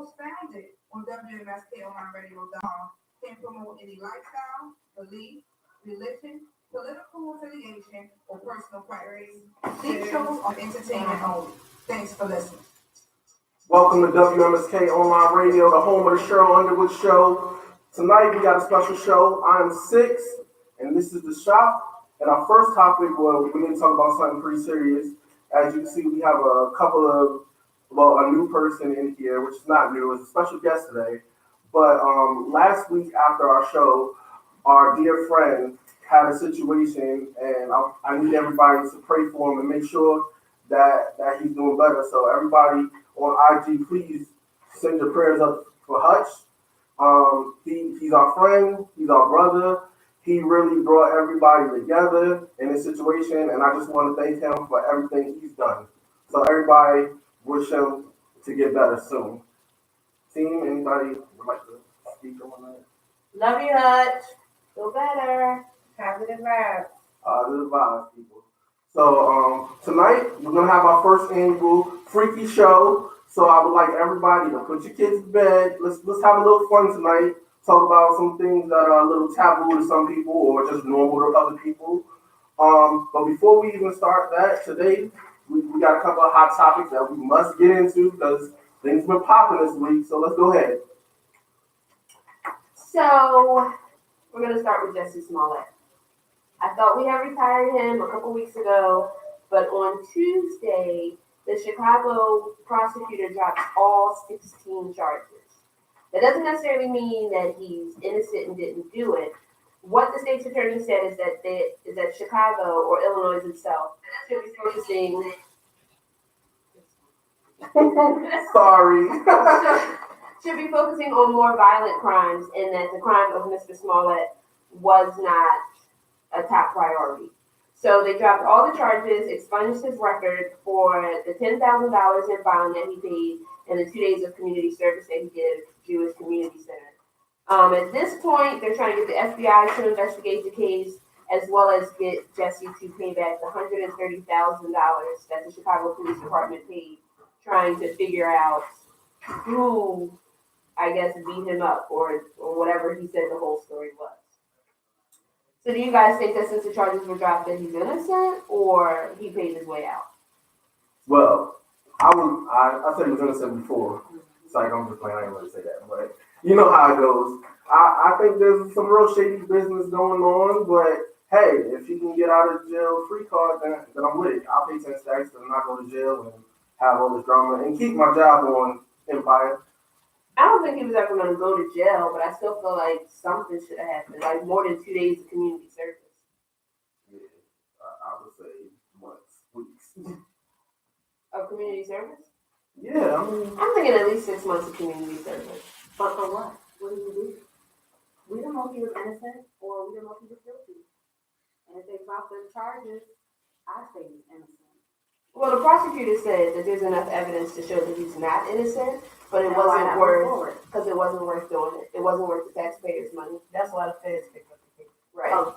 was founded on WMSKOnlineradio.com can promote any lifestyle, belief, religion, political affiliation, or personal preference. These shows are entertainment only. Thanks for listening. Welcome to WMSK Online Radio, the home of the Cheryl Underwood Show. Tonight we got a special show. I'm Six, and this is The Shop. And our first topic, well, we're going to talk about something pretty serious. As you can see, we have a new person in here, which is not new. It's a special guest today. But last week after our show, our dear friend had a situation, and I need everybody to pray for him and make sure that he's doing better. So everybody on IG, please send your prayers up for Hutch. He's our friend, he's our brother. He really brought everybody together in this situation, and I just want to thank him for everything he's done. So everybody wish him to get better soon. Team, anybody would like to speak on that? Love you, Hutch. Feel better. Positive vibes. Positive vibes, people. So tonight we're gonna have our first annual freaky show. So I would like everybody to put your kids to bed. Let's have a little fun tonight. Talk about some things that are a little taboo to some people or just normal to other people. But before we even start that, today we got a couple of hot topics that we must get into because things been popping this week. So let's go ahead. So we're gonna start with Jussie Smollett. I thought we had retired him a couple weeks ago, but on Tuesday, the Chicago prosecutor dropped all 16 charges. That doesn't necessarily mean that he's innocent and didn't do it. What the state's attorney said is that Chicago or Illinois itself should be focusing. Sorry. should be focusing on more violent crimes, and that the crime of Mr. Smollett was not a top priority. So they dropped all the charges, expunged his record for the $10,000 in bond that he paid and the 2 days of community service that he did at Jewish Community Center. At this point, they're trying to get the FBI to investigate the case, as well as get Jussie to pay back the $130,000 that the Chicago Police Department paid, trying to figure out who, I guess, beat him up or whatever he said the whole story was. So do you guys think that since the charges were dropped that he's innocent or he paid his way out? Well, I said he was innocent before. It's like I'm just playing, I ain't going to say that, but you know how it goes. I think there's some real shady business going on, but hey, if he can get out of jail free card, then I'm with it. I'll pay 10 stacks to not go to jail and have all this drama and keep my job on Empire. I don't think he was ever going to go to jail, but I still feel like something should have happened, like more than 2 days of community service. Yeah, I would say months, weeks. Of community service? Yeah, I mean, I'm thinking at least 6 months of community service. But for what? What did he do? We don't know if he was innocent or we don't know if he was guilty. And if they drop the charges, I say he's innocent. Well, the prosecutor said that there's enough evidence to show that he's not innocent, but it Then why wasn't not worth, move forward? because it wasn't worth doing it. It wasn't worth the taxpayers' money. That's why the feds picked up the case. Right. Oh.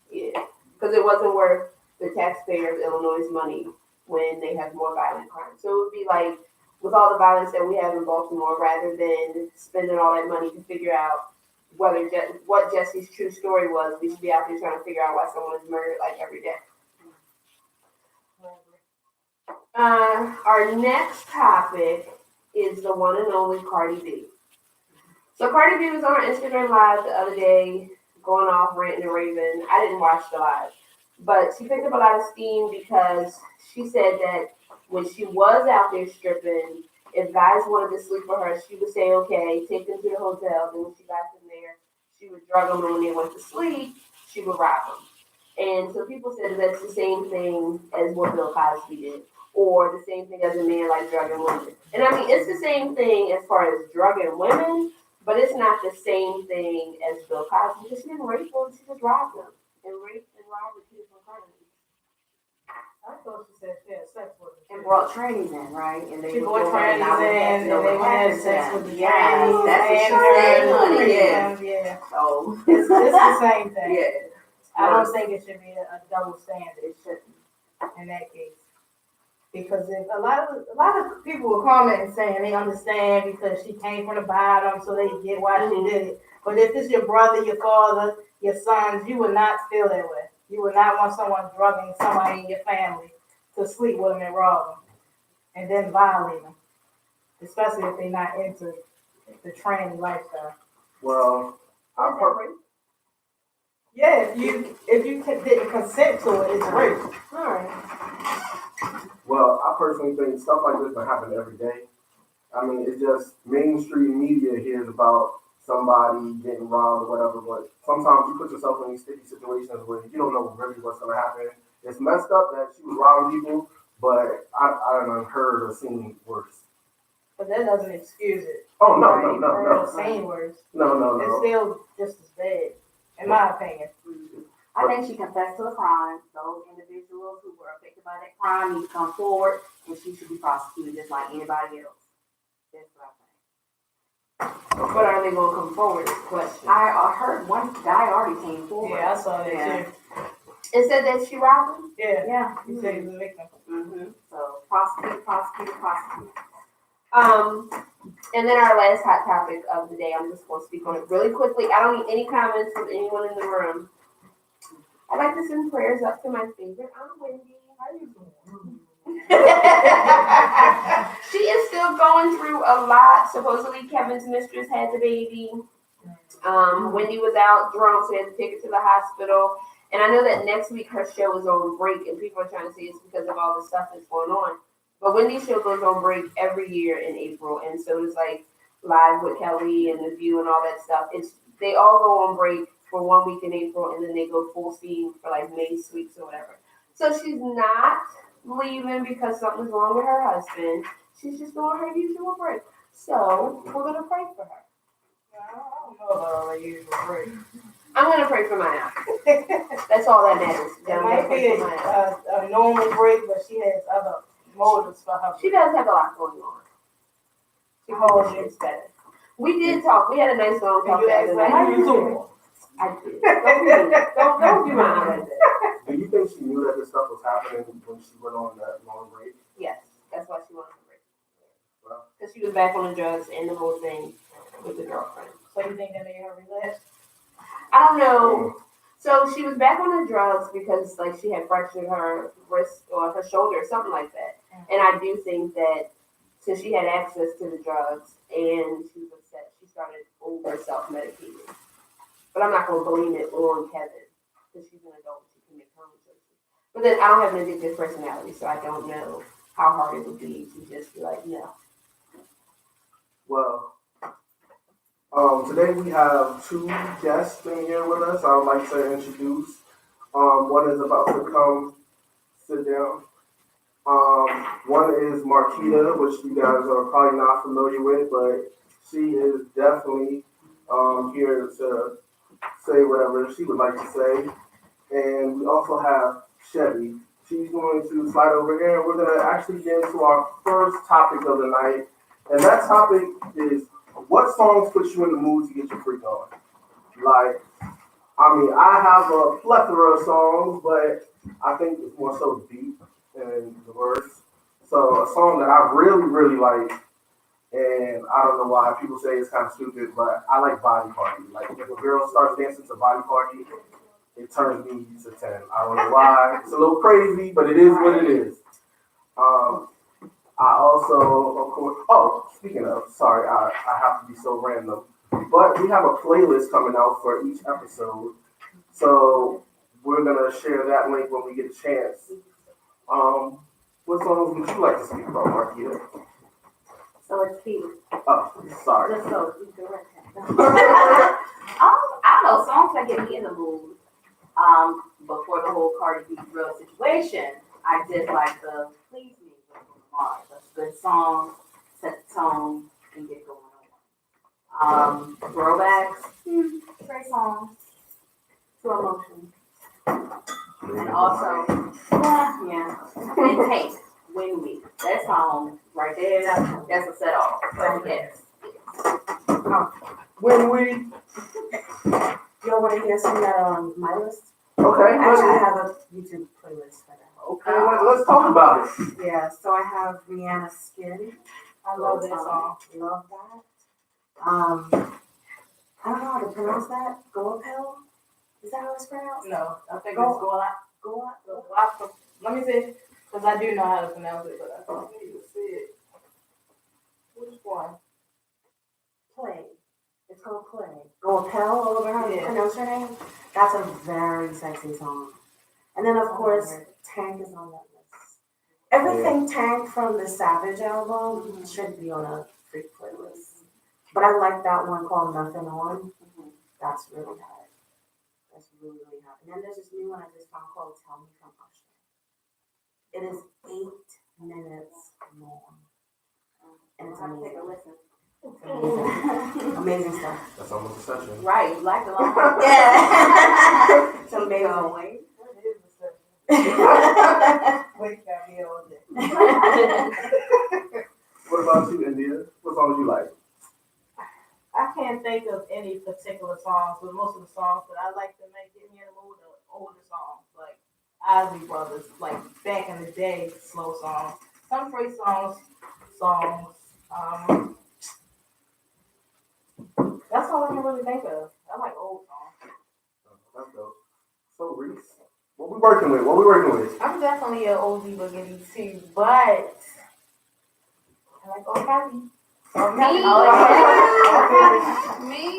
Yeah. Because it wasn't worth the taxpayers of Illinois' money when they have more violent crimes. So it would be like, with all the violence that we have in Baltimore, rather than spending all that money to figure out what Jussie's true story was, we should be out there trying to figure out why someone is murdered like every day. Our next topic is the one and only Cardi B. So Cardi B was on her Instagram Live the other day, going off ranting and raving. I didn't watch the live, but she picked up a lot of steam because she said that when she was out there stripping, if guys wanted to sleep with her, she would say, okay, take them to the hotel. Then when she got them there, she would drug them, and when they went to sleep, she would rob them. And so people said that that's the same thing as what Bill Cosby did, or the same thing as a man like drugging women. And I mean, it's the same thing as far as drugging women, but it's not the same thing as Bill Cosby, because she didn't rape them, she just robbed them. And rape and rob are two different crimes. I thought she said she had sex with them. And brought trannies in, right? And they She were brought going trannies in, and they had sex with the trannies. That's what she and said, her honey. threesome, Yeah. yeah. Oh. It's the same thing. Yeah. I don't think it should be a double standard. It shouldn't. In that case. Because if a lot of people were commenting saying they understand because she came from the bottom, so they get why she did it. But if it's your brother, your father, your sons, you would not feel that way. You would not want someone drugging somebody in your family to sleep with them and rob them, and then violate them, especially if they're not into the training lifestyle. Well, Yeah, if you didn't consent to it, it's rape. All right. well, I personally think stuff like this can happen every day. I mean, it's just mainstream media hears about somebody getting robbed or whatever, but sometimes you put yourself in these sticky situations where you don't know really what's going to happen. It's messed up that she was robbing people, but I done heard or seen worse. But that doesn't excuse it. Oh, no, Right? no, no, no. Same words. No, no, It's no. still just as bad, in my opinion. I think she confessed to a crime. Those individuals who were affected by that crime need to come forward, and she should be prosecuted just like anybody else. That's what I think. But are they gonna come forward? Is the question. I heard one guy already came forward. Yeah, I saw that Yeah. too. It said that she robbed him. Yeah, Yeah. you said he was a victim. Mm-hmm. So prosecute. And then our last hot topic of the day, I'm just going to speak on it really quickly. I don't need any comments from anyone in the room. I'd like to send prayers up to my favorite Aunt Wendy. How you doing? She is still going through a lot. Supposedly Kevin's mistress had the baby. Wendy was out drunk, so they had to take her to the hospital. And I know that next week her show is on break, and people are trying to say it's because of all the stuff that's going on. But Wendy's show goes on break every year in April, and so does like Live with Kelly and The View and all that stuff. They all go on break for 1 week in April, and then they go full steam for like May sweeps or whatever. So she's not leaving because something's wrong with her husband. She's just doing her usual break. So we're gonna pray for her. I don't know about all that usual break. I'm gonna pray for my aunt. That's all that matters. It I'm might gonna be pray for my aunt. a normal break, but she has other motives for her. She does have a lot going on. She hopes it's better. We did talk. We had a nice long talk You the asked other her, how night. you doing? I did. Don't do my aunt like that. Do you think she knew that this stuff was happening when she went on that long break? Yes, that's why she wanted to break. Well, Because she was back on the drugs and the whole thing with the girlfriend. So you think that made her relax? I don't know. So she was back on the drugs because like she had fractured her wrist or her shoulder or something like that. And I do think that since she had access to the drugs and she was upset, she started over self-medicating. But I'm not going to blame it on Kevin because she's an adult. She can make her own choices. But then I don't have an addictive personality, so I don't know how hard it would be to just be like, no. well, today we have two guests in here with us. I would like to introduce. One is about to come sit down. One is Marquita, which you guys are probably not familiar with, but she is definitely here to say whatever she would like to say. And we also have Chevy. She's going to slide over here, and we're going to actually get into our first topic of the night. And that topic is, what songs put you in the mood to get your freak on? Like, I mean, I have a plethora of songs, but I think it's more so deep in the words. So a song that I really, really like, and I don't know why people say it's kind of stupid, but I like Body Party. Like, if a girl starts dancing to Body Party, it turns me to 10. I don't know why. It's a little crazy, but it is what it is. I also, of course, speaking of, sorry, I have to be so random, but we have a playlist coming out for each episode. So we're going to share that link when we get a chance. What songs would you like to speak about, Marquita? So it's Peter. Oh, sorry. Just so you can direct him. I don't know, songs that get me in the mood. Before the whole Cardi B drill situation, I did like the Please Me with Bruno Mars. That's a good song, set the tone, and get going on. Throwbacks, great songs, too emotional. And also, yeah, and Take, Win Me. That song right there, that's a set off. So yes. When we, Y'all want to hear some that on my list? okay, Actually, I have a YouTube playlist for that. Okay, let's talk about it. Yeah, so I have Rihanna Skin. I love that song. Love that. I don't know how to pronounce that. Goapel? Is that how it's pronounced? No, I think Go- it's Goa. Let me see, because I do know how to pronounce it, but I don't need to see it. Which one? Play. It's called Play. Goapel, over how you Yeah. pronounce her name. That's a very sexy song. And then, of course, Tank is on that list. Everything Tank from the Savage album should be on a freak playlist. But I like that one called Nothing On. That's really hot. That's really, really hot. And then there's this new one I just found called Tell Me from Usher. It is 8 minutes long. And it's I'll take a amazing. listen. Amazing. Amazing stuff. That's almost a session. Right, you like the long. Yeah. It's Keep amazing. going. That is the song. Wake got me all day. What about you, India? What songs you like? I can't think of any particular songs, but most of the songs that I like to make get me in the mood are older songs, like Isley Brothers, like back in the day, slow songs. Some free songs. That's all I can really think of. I like old songs. That's dope. So, Reese, what we working with? I'm definitely an oldie boogity too, but I like old Cali. Me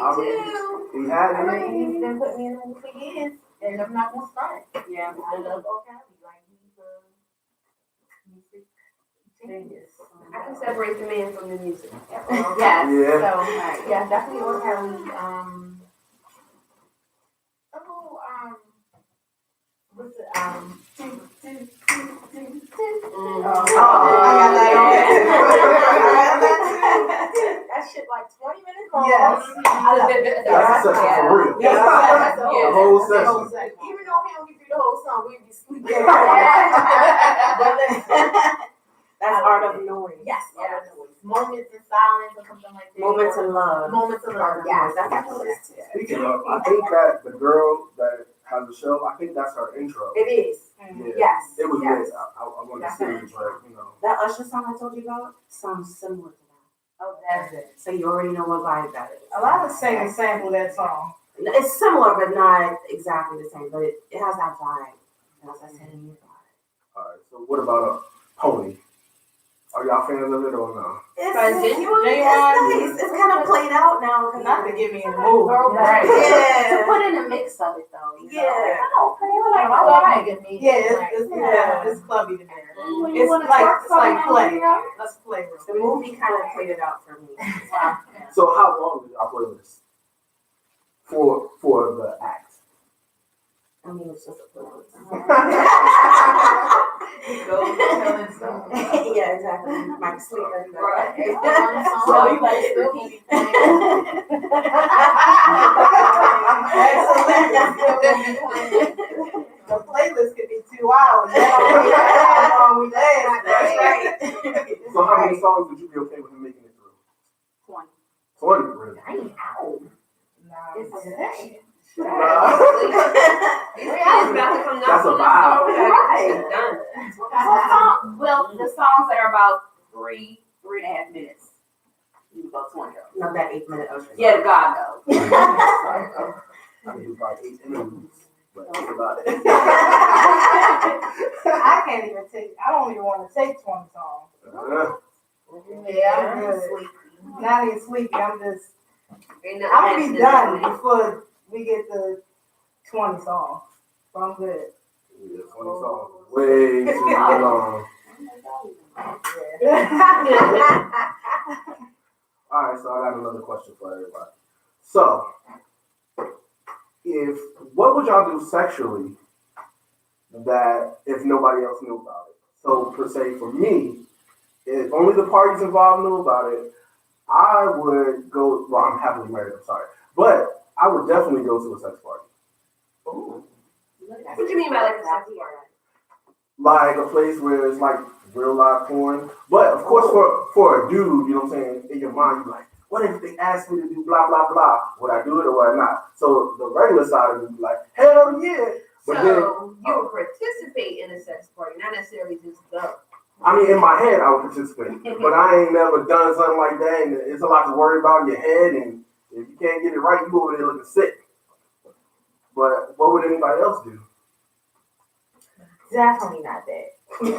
I too. We had I it. mean, he's been putting me in the mood for years, and I'm not gonna start. Yeah. I love old Cali. Like he's a music genius. I can separate the man from the music. Yes. Yeah. So yeah, definitely old Cali. What's it? That shit like 20 minutes long. Yes. I love it. That's a session for real. Yeah. The whole The session. whole session. Even though we don't get through the whole song, we'd be sleeping. That's Art of Noise. Yes. Moments in silence or something like that. Moments in Love. Moments in love. Yes, that's on the list too. Speaking of, I think that the girl that has the show, I think that's her intro. It is. Yeah. Yes. It was Yes. lit. I want to see it, but you know. That Usher song I told you about sounds similar to that. Oh, that's it. So you already know what vibe that is. A lot of singers sample that song. It's similar, but not exactly the same. But it has that vibe. It has that same vibe. All right. So what about Pony? Are y'all fans of it or no? It's Genuine? nice. It's kind of played out now. Not to get me in the mood. Right. Yeah. To put in a mix of it though. You know? Yeah. Oh, okay. Like, I like it. It's clubby to me. When you It's wanna like twerk it's like something play. on there? Let's play. The movie kind of played it out for me. Wow. So how long did y'all play this? For the act. I mean, it's just a playlist. Yeah, exactly. My sleeper. So you like it repeat. The playlist could be 2 hours. That's all we did. That's right. So how many songs would you be okay with him making it through? 20, really? That's a vibe. Right. Done. Well, the songs that are about 3.5 minutes. You go 20. No, that 8-minute Usher. Yeah, God knows. I can do about 8 interludes, but that's about it. I can't even take. I don't even want to take 20 songs. Yeah, I'm good. Not even sleepy. I'm just. Ain't I'm nothing gonna be happening. done before we get to 20 songs. So I'm good. Yeah, 20 songs. Way too long. Yeah. Alright, so I got another question for everybody. So, what would y'all do sexually that if nobody else knew about it? So, per se, for me, if only the parties involved knew about it, I would go, well, I'm happily married, I'm sorry, but I would definitely go to a sex party. What do you mean by like a sex party? Like a place where it's like real live porn. But of course, for a dude, you know what I'm saying, in your mind, you're like, what if they asked me to do blah, blah, blah? Would I do it or would I not? So the regular side of me be like, hell yeah. But So you would participate in a sex party, not necessarily just go. I mean, in my head, I would participate, but I ain't never done something like that, and it's a lot to worry about in your head, and if you can't get it right, you go over there looking sick. But what would anybody else do? Definitely not that. You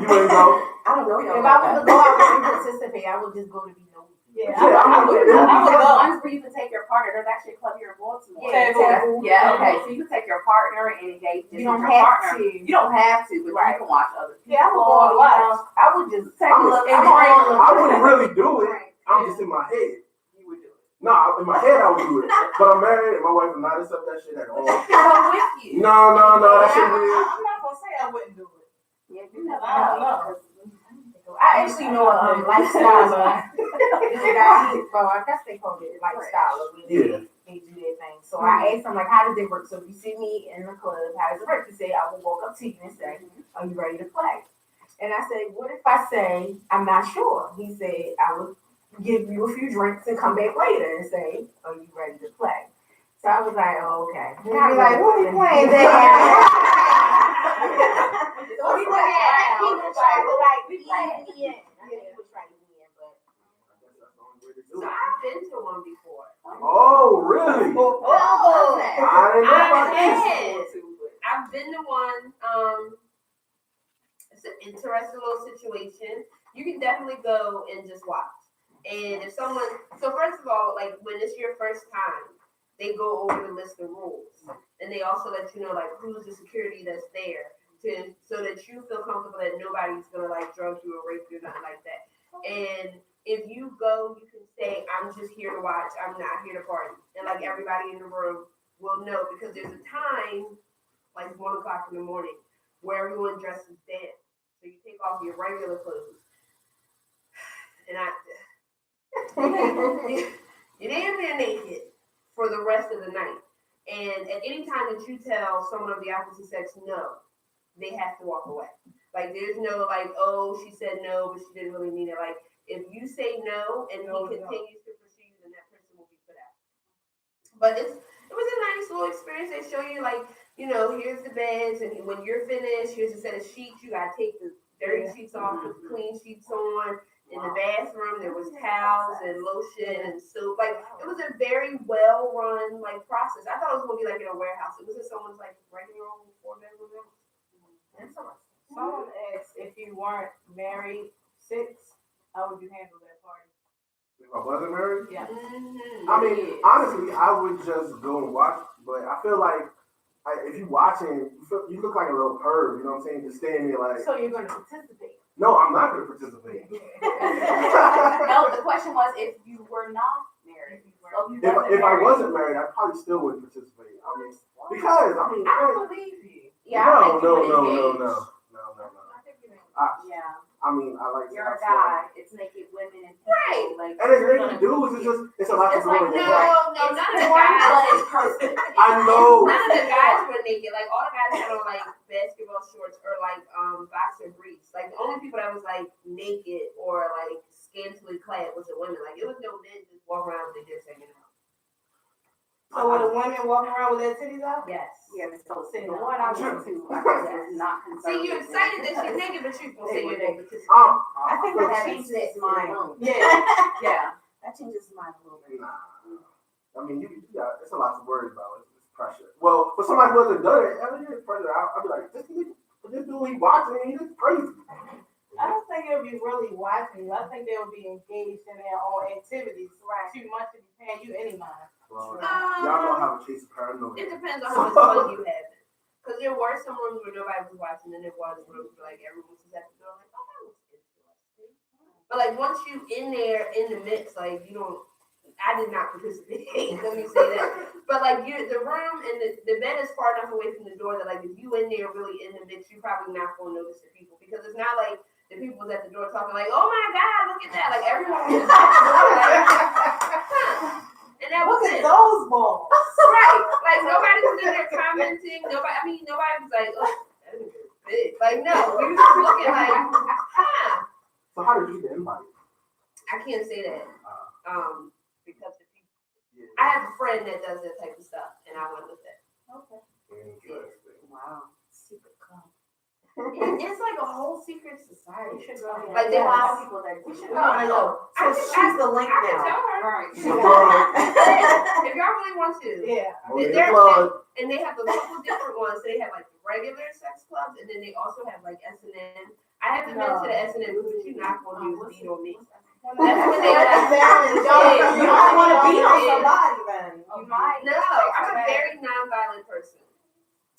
ain't go. I don't know y'all If like I was that. to go, I wouldn't participate. I would just go to be nosy. Yeah, Yeah, I would. yeah. I would There's go. ones where you can take your partner. There's actually a club here in Baltimore. Table. Yeah, okay. So you can take your partner and engage just You don't with your have partner. to. You don't have to, but Right. you can watch other people. Yeah, I would go and watch. I would just Take a look. I wouldn't really do it. I'm just in my head. You would do it. No, in my head I would do it. But I'm married and my wife will not accept that shit at all. Go with you. No, that shit I'm weird. not gonna say I wouldn't do it. Yeah, you never I don't know. I actually know a lifestyle. This guy, well, I guess they call it lifestyle. Yeah. They do their thing. So I asked him, like, how does it work? So if you see me in the club, how does it work? He said, I will walk up to you and say, are you ready to play? And I said, what if I say, I'm not sure? He said, I will give you a few drinks and come back later and say, are you ready to play? So I was like, oh, okay. He'd be like, what we playing there? So he was trying to like we played in the end. I think he was trying to win, but So I've been to one before. Oh, really? I didn't know about this. I've been to one. It's an interesting little situation. You can definitely go and just watch. And if someone, so first of all, like when it's your first time, they go over the list of rules, and they also let you know like who's the security that's there so that you feel comfortable that nobody's gonna like drug you or rape you or nothing like that. And if you go, you can say, I'm just here to watch. I'm not here to party. And like everybody in the room will know because there's a time, like 1 o'clock in the morning, where everyone dresses down. So you take off your regular clothes. And you're damn near naked for the rest of the night. And at any time that you tell someone of the opposite sex no, they have to walk away. Like there's no like, oh, she said no, but she didn't really mean it. Like if you say no and he continues to pursue you, then that person will be put out. But it was a nice little experience. They show you like, you know, here's the beds, and when you're finished, here's a set of sheets. You gotta take the dirty sheets off, put the clean sheets on. In the bathroom, there was towels and lotion and soap. Like it was a very well run like process. I thought it was gonna be like in a warehouse. It was in someone's like regular old 4-bedroom house. someone asked if you weren't married, how would you handle that party? If I wasn't married? Yeah. Mm-hmm. I mean, honestly, I would just go and watch, but I feel like if you watching, you look like a little perv, you know what I'm saying? Just standing there like, So you're gonna participate. no, I'm not going to participate. No, the question was if you were not married. So If I wasn't married, I probably still wouldn't participate. I mean, because, I mean, I don't believe you. Yeah, I think you would engage. no. Yeah. I mean, I like to You're a have fun. guy. It's naked women and people. Right. Like, And it's naked dudes, it's a lot to It's go like, in. No, It's none of the porn, guys. but it's perfect. I know. None of the guys were naked. Like all the guys had on like basketball shorts or like boxer briefs. Like the only people that was like naked or like scantily clad was the women. Like it was no men just walking around with their dicks hanging out. So would the women walking around with their titties out? Yes. Yeah, so See, the one I went to, I guess, is not concerned. See, you're excited that she's naked, but you can say you're naked. I think but that changes his mind. Yeah. Yeah, that changes his mind a little bit. Nah. I mean, it's a lot to worry about. It's pressure. Well, for somebody who hasn't done it, every year it's pressure. I'll be like, this dude, he watching, he's crazy. I don't think they'll be really watching. I think they'll be engaged in their own activities. Right. Too much to be paying you any mind. Well, y'all know how to chase a paranoia. It depends on how much fun you have. Because there were some rooms where nobody was watching, and there was rooms where like everyone was just at the door, like, oh, that was interesting. But like once you in there in the mix, like you don't. I did not participate. Let me say that. But like the room and the bed is far enough away from the door that like if you in there really in the mix, you're probably not gonna notice the people because it's not like the people was at the door talking like, oh my God, look at that. Like everyone was just at the door like, huh. And that was it. those balls. Right. Like nobody was in there commenting. Nobody was like, oh, that is big. Like no, we were just looking like, huh. So how did you get the invite? I can't say that. Because the people. Yeah. I have a friend that does that type of stuff, and I went with it. Interesting. Wow. Secret club. It's like a whole secret society. We should go. Like they Yes. allow people that We should do go. it. So she's the link I can now. tell her. Right. The plug. If y'all really want to. Yeah. Okay, They're- the plug. And they have a couple different ones. So they have like regular sex clubs, and then they also have like S&M. I haven't been to the S&M, but you're not going to use beat on me. That's when they like. You might want to beat on Yeah. somebody then. You might. No, I'm a very non-violent person.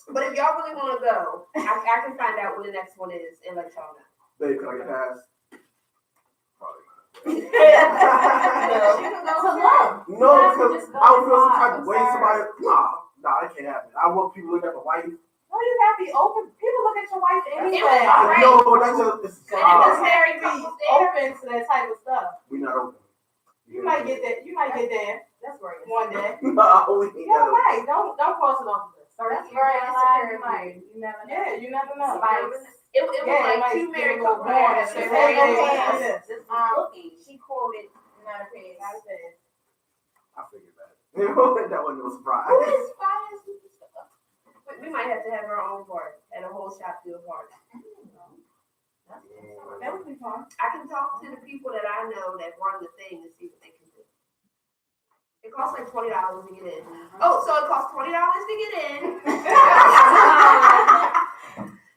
But if y'all really want to go, I can find out when the next one is and let y'all know. Babe, can I get past? Probably No. To love. No, You have to because just go I would feel some and type watch. of way. Somebody, nah, that can't happen. I want people to look at my wife. No, you gotta be open. People look at your wife anyway. Right. No, but that's just, And if it's You very have to be couples there, open to that type of stuff. we not open. You might get that. You might get there That's right. one day. No, we ain't You got might. Don't cross it off the list. That's You're very alive, you insecure. might. You never know. Yeah, you never know. Spice. it was Yeah, it like might two get married a little couples warm. that Say, had hey, a hey, very- hey, This is Um, cookies. She quoted not a page. I figured that. That wasn't no surprise. Who is Spice? We might have to have our own part and a whole shop do a part. That would be fun. I can talk to the people that I know that run the thing and see what they can do. It costs like $20 to get in. Oh, so it costs $20 to get in.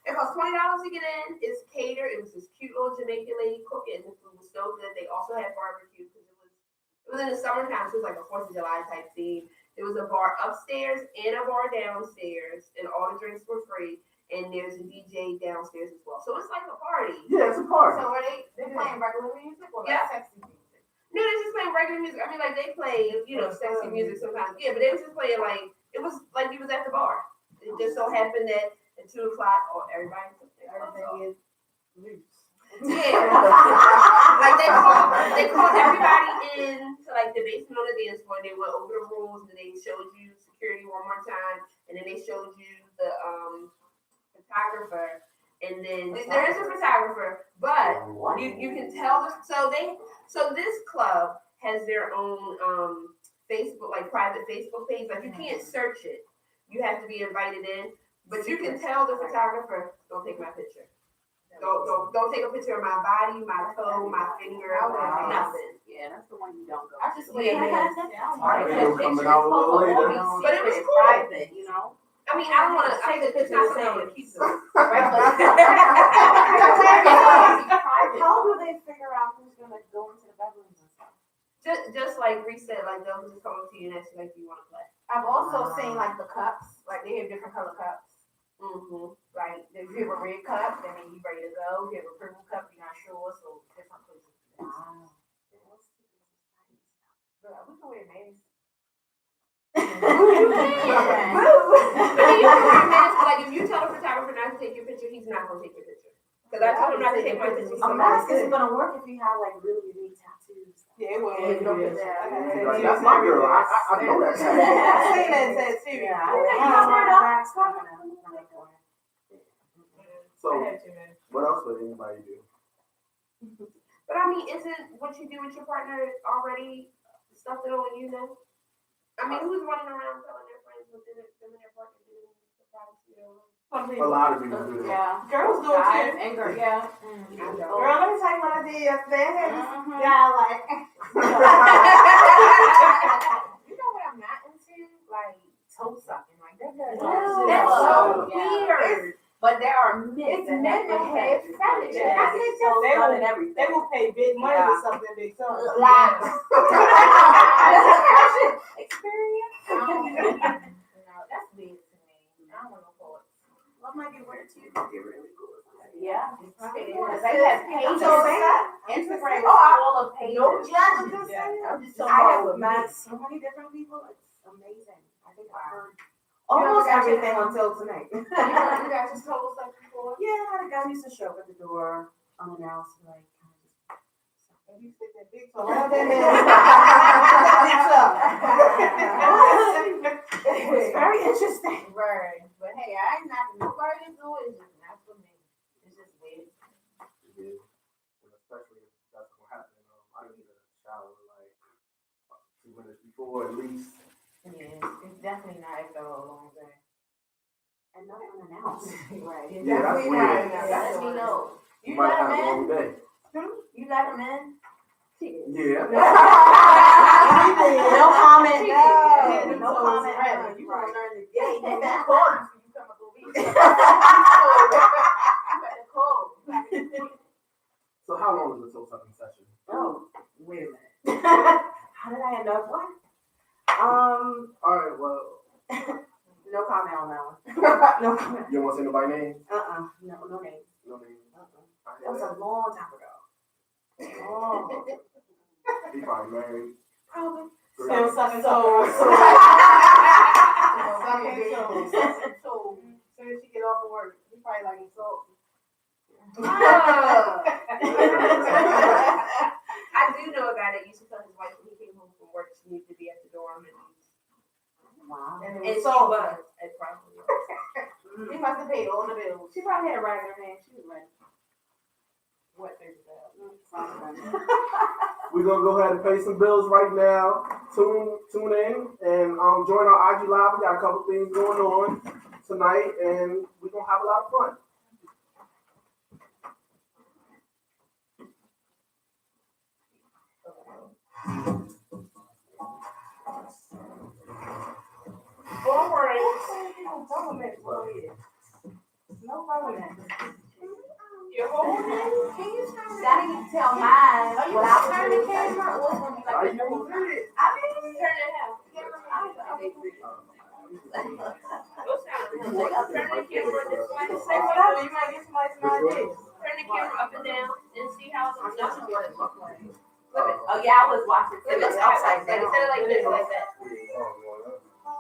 It costs $20 to get in. It's catered. It was this cute little Jamaican lady cooking. The food was so good. They also had barbecue because it was in the summertime. So it was like a 4th of July type theme. There was a bar upstairs and a bar downstairs, and all the drinks were free. And there's a DJ downstairs as well. So it's like a party. Yeah, it's a party. So are they playing regular music or Yeah. like sexy music? No, they just playing regular music. I mean, like they play, sexy music sometimes. Yeah, but they was just playing like it was like you was at the bar. It just so happened that at 2 o'clock, everybody took their clothes off. Everything is loose. Yeah, like they called everybody in to like the basement on the dance floor. They went over the rules and they showed you security one more time, and then they showed you the photographer. And then there is a photographer, but you can tell. So this club has their own Facebook, like private Facebook page. Like you can't search it. You have to be invited in, but you can tell the photographer, don't take my picture. Don't take a picture of my body, my toe, my finger, nothing. Yeah, that's the one you don't go. I just to. wear Yeah. Video coming out a little later. But it was cool. Private, you know. I mean, I don't want to. It's not something I want to keep them. How do they figure out who's gonna go into the bedrooms and stuff? Just like Reese said, like they'll just come up to you and ask you like, do you want to play? I've also seen like the cups, like they have different color cups. Mm-hmm. Like if you have a red cup, that means you ready to go. If you have a purple cup, you're not sure. So different places. Wow. But we can wear masks. But you can wear masks, but like if you tell the photographer not to take your picture, he's not gonna take your picture. Because I told him not to take my picture. A mask isn't gonna work if you have like really unique tattoos. Yeah, it will. Yeah, Don't yeah. get that. Like, that's my girl. I know that. I've seen that tattoo. Yeah, I So, had to, man. what else would anybody do? But I mean, isn't what you do with your partner already stuff that only you know? I mean, who's running around telling their friends what them and their partner do in the privacy of A lot of people do that. Yeah. Girls do it Guys too. and girls. Yeah. Girl, let me tell you what I did yesterday. I had this Mhm. guy like. You know what I'm not into? Like toe sucking. Like that does That's so Yeah. weird. But there are men It's that men that have fetishes. Yeah, I they think so they done will- and everything. They will pay big money Yeah. for something big. So Experience? No, that's weird to me. I don't want no thoughts. What might be weird to you? Could be really cool. Yeah. Okay, Because they have pages. So sad. Instagram is Oh, full of pages. No judgment. Yeah. I'm just so I have with met so many different people. It's amazing. I think I've heard almost everything until tonight. You got your toes sucked before? Yeah, I had a guy who used to show up at the door unannounced, like, kind of just. you stick that big toe right there. It's very interesting. Right. But hey, I ain't knocking nobody's door. It's just not for me. It's just weird. Yeah. And especially if that's what happened. I need a shower like 2 minutes before at least. Yeah. definitely not after a long day. And not unannounced. Right. Yeah, that's weird. Let me know. You You might let have a him long in? day. You let him in? Yeah. No comment. No comment. You gonna learn the game. Yeah, You yeah. call you so you come up with me. So how long is the soul sucking session? Oh, wait a minute. How did I end up what? All right, well, No comment on that one. No comment. you don't want to say nobody's name? No name. No name. That was a long time ago. Oh. He probably married. Probably. Still sucking souls. Sucking souls. Sucking souls. As soon as she get off of work, he probably like insult. I do know a guy that used to tell his wife when he came home from work she needed to be at the dorm and Wow. And she it was so was. It probably was. He must have paid all the bills. She probably had a rag in her hand. She was ready. What figures out? We're gonna go ahead and pay some bills right now. Tune in and join our IG live. We got a couple things going on tonight, and we're gonna have a lot of fun. All right. No government. You're holding it? Can you turn it? That need to tell mine. Are you without turn the camera or it's gonna be Are like you this? gonna do it? I mean, turn it out. Say whatever, you might get somebody some ideas. Turn the camera up and down and see how it looks. Oh yeah, I was watching. It looks upside down. Instead of like this, like that.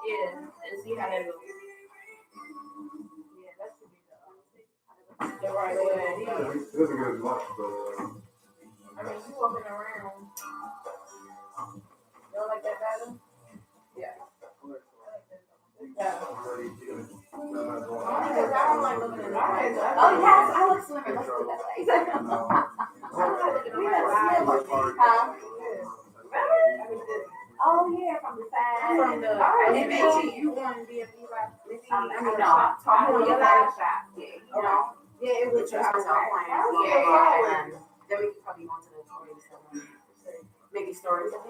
Yeah, and see how that looks. Yeah, that should be the right way. It doesn't get as much, but I mean, you walking around. You don't like that better? Yeah. Only because I don't like looking in the eyes. Oh yes, I look slimmer. Let's do that. Huh? Oh yeah, from the side. From the, Alright, and maybe. you want to be a like, I mean, no, I'm talking your about life. shop. Yeah, you know. yeah, it was Just myself playing. Yeah. And then we can probably go into the stories. Maybe stories. Oh,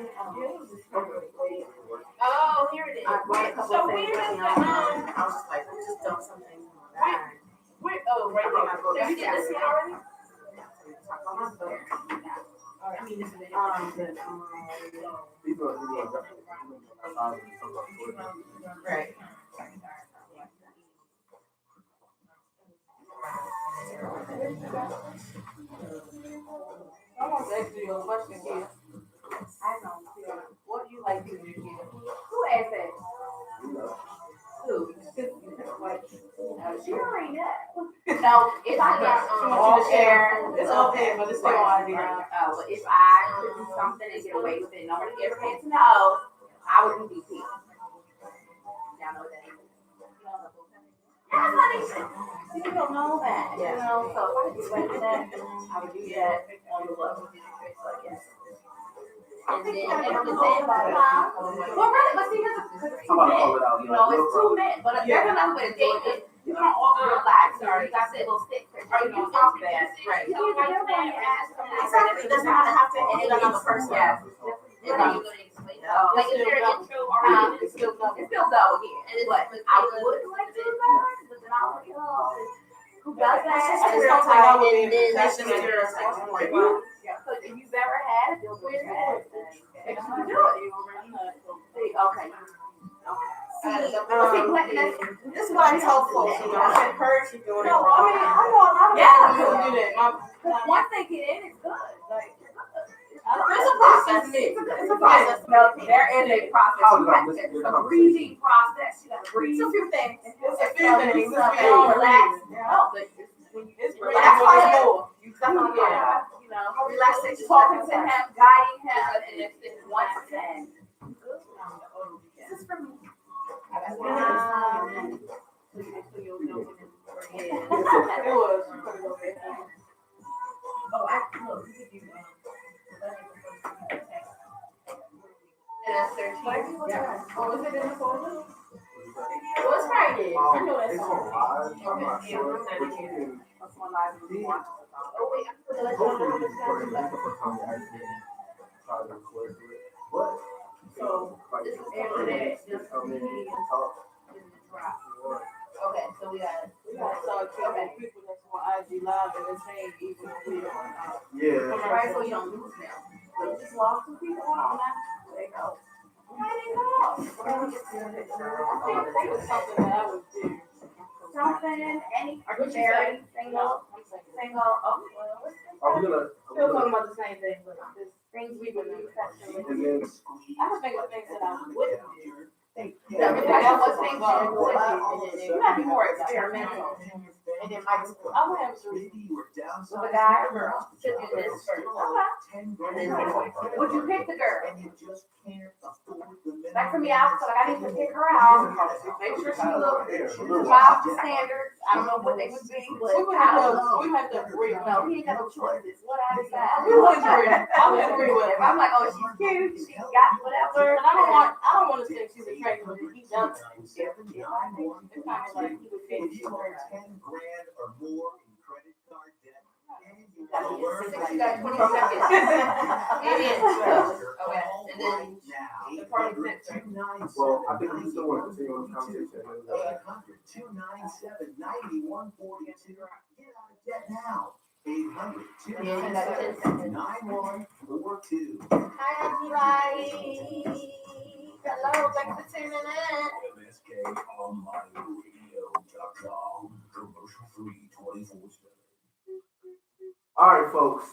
here it is. I brought a couple So of things where with is me. the, I was just like, let's just dump some things on that. oh, right there. Did you get this one already? Talk about my book. I mean, this is it. Right. I want to ask you a question here. I know. What do you like to do here? Who asked that? Who? Like, She already know. No, if I got she wants you to share. It's okay, but it's still on idea. But if I could do something and get away with it, nobody ever had to know, I would do DP. Y'all know what that is? That's not even. People don't know that. You know, so if I could get away with that, I would do that on the level. So yes. And then after that, well, really, but see, because it's two men, you know, it's two men, but there's another way to date it. You don't all realize, sorry, you got that little stick, you know, talk bad, right? You don't know that. Exactly. It doesn't have to end another person. Yeah. And then you're gonna explain it. Like, is there an intro already? It's still double here. And it's what I would like to do that, but then I would who does that? I just don't think I would be in That's possession of your second point. so if you've ever had it, you'll do it. You do it. Okay. This is why I tell folks, you know, I've heard you doing it No, wrong. I mean, I know a lot of Yeah, people you do that. once they get in, it's good. Like, There's a process. It's a process. No, there is a process. It's a breathing process. You gotta breathe. It's a few things. It's a few things. Relax. No, but It's relax. that's why you definitely Yeah, you know, relaxation. talking to him, guiding him, and it's once again. This is for me. It was. Oh, I know. And that's 13. Oh, is it in the folder? What's Friday? I know that It's song. on live. I'm not sure, but you can. That's one live we watch. Oh, wait, I forgot to let y'all Hopefully, know you this can put it in guy. the time to actually try to record it. But So, like, this is internet, just come in me, and talk. this is the drop. Okay, so we got start telling people that's on IG Live and it's saying even when we don't. Yeah. right, so you don't lose them. So you just lost two people on that. There you go. Where they go? We're gonna get to the picture. I think it's something that I would do. Something, any, What you married, say? single, I'm saying. single, oh, well, what's Are we the gonna? Still talking about the same thing, but this, things we would do sexually? And then I was thinking of things that I wouldn't do. Yeah, the question was things you would do. You gotta be more experimental. And then I would have a Maybe you were down With a guy or girl, to do this first. Okay. Would you pick the girl? And you just can't afford the minimum. Like for me, I feel like I need to pick her out, make sure she looks top standards. I don't know what they would be, but we would I have don't to, know. we have to agree on No, he ain't got no choices. What I decide. We would agree. I would agree with If him. I'm like, oh, she's cute, she got whatever. But I don't want to say she's attractive if he doesn't. It's kind of like he would fit. If you owe 10 grand or more in credit card debt, and you That's want to learn how you got 20 to seconds. It is. Okay, and then now, the party fits. 800-297-9142. well, I think we still want to continue on the conversation. 800-297-9142. Get out of debt now. And that's 10 seconds. 800-297-9142. Hi, everybody. Hello, thanks for tuning in. MSKOnlineradio.com. Commercial free 24/7. All right, folks.